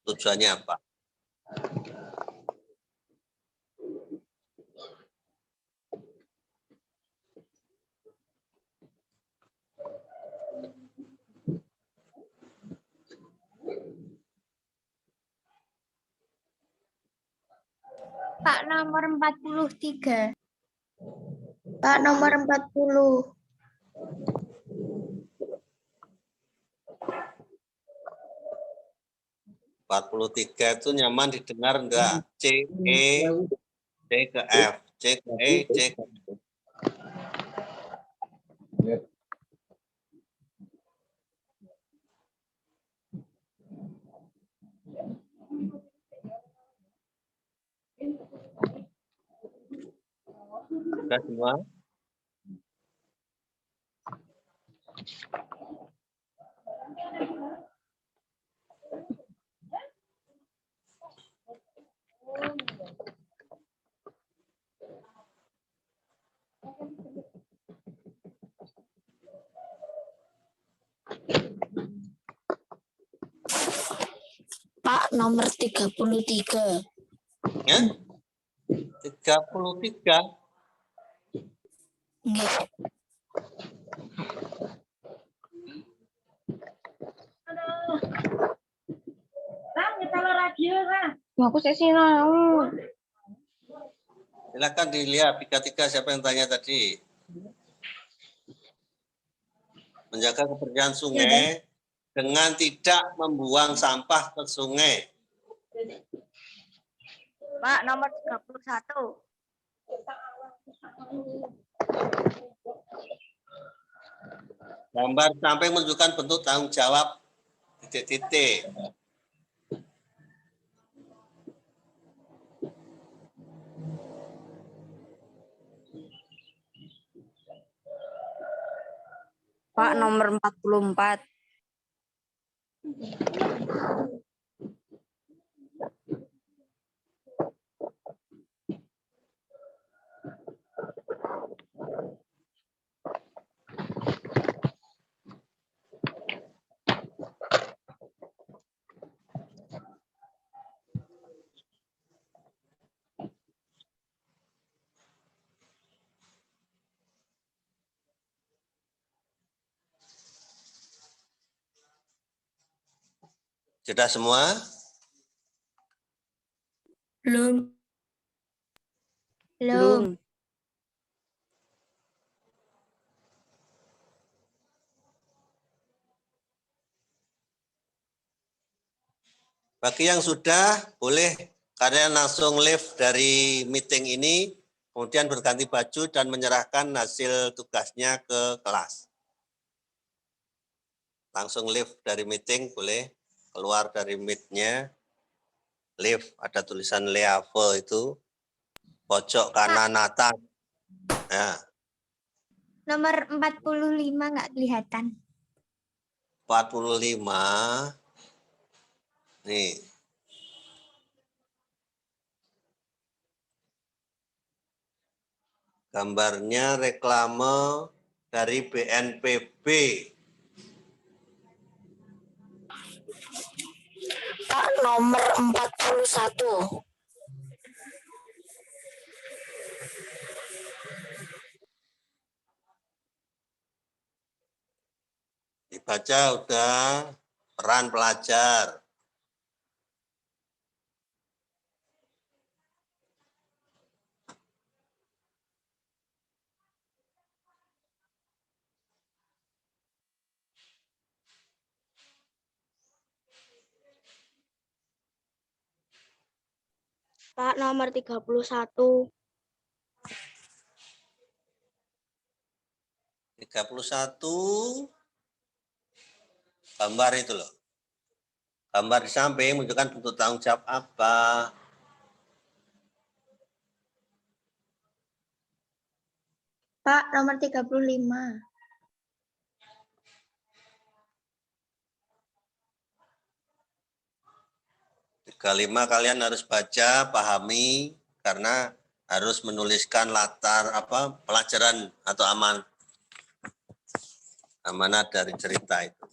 tujuannya apa? Pak, nomor 43. Pak, nomor 40. Itu nyaman didengar enggak? C, E, C ke F. C ke E, C ke F. Sudah semua? Pak, nomor 33. Ya? 33. Nggih. Aku sesi mau. Silakan dilihat 33 siapa yang tanya tadi. Menjaga kebersihan sungai dengan tidak membuang sampah ke sungai. Pak, nomor 31. Gambar samping menunjukkan bentuk tanggung jawab titik-titik. Pak, nomor 44. Sudah semua? Belum. Belum. Bagi yang sudah, boleh kalian langsung leave dari meeting ini, kemudian berganti baju dan menyerahkan hasil tugasnya ke kelas. Langsung leave dari meeting, boleh keluar dari meet-nya. Leave, ada tulisan leave itu, pojok kanan atas. Nah, Nomor 45 nggak kelihatan. 45. Nih. Gambarnya reklame dari BNPB. Pak, nomor 41. Dibaca udah, peran pelajar. Pak, nomor 31. 31 gambar itu loh. Gambar di samping menunjukkan bentuk tanggung jawab apa. Pak, nomor 35. 35 kalian harus baca, pahami, karena harus menuliskan latar pelajaran atau amanat dari cerita itu.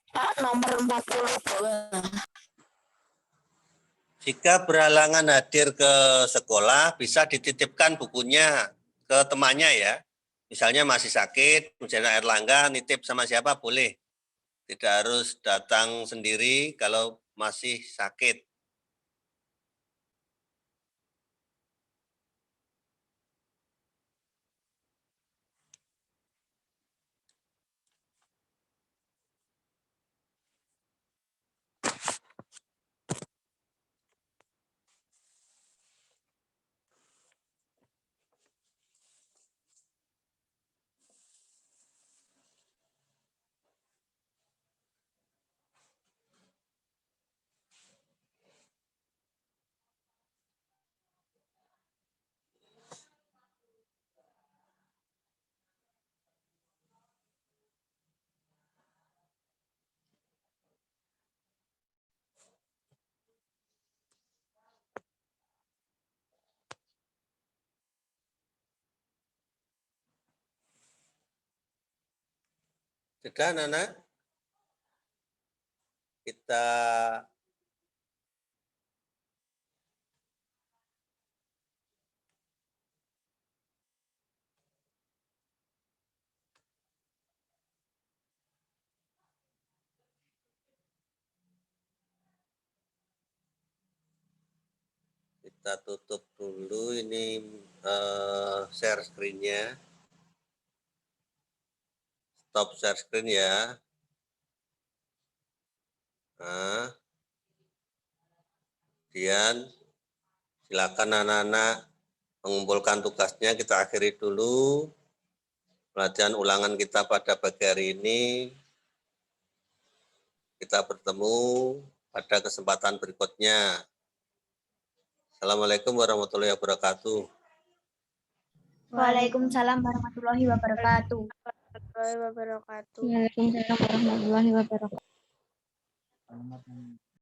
Pak, nomor 42. Jika berhalangan hadir ke sekolah, bisa dititipkan bukunya ke temannya ya. Misalnya masih sakit, misalnya Erlangga nitip sama siapa boleh. Tidak harus datang sendiri kalau masih sakit. Sudah, Nana? Kita tutup dulu ini share screen-nya. Stop share screen ya. Nah, kemudian silakan anak-anak mengumpulkan tugasnya. Kita akhiri dulu pelajaran ulangan kita pada pagi hari ini. Kita bertemu pada kesempatan berikutnya. Assalamualaikum warahmatullahi wabarakatuh. Waalaikumsalam warahmatullahi wabarakatuh. Waalaikumsalam warahmatullahi wabarakatuh.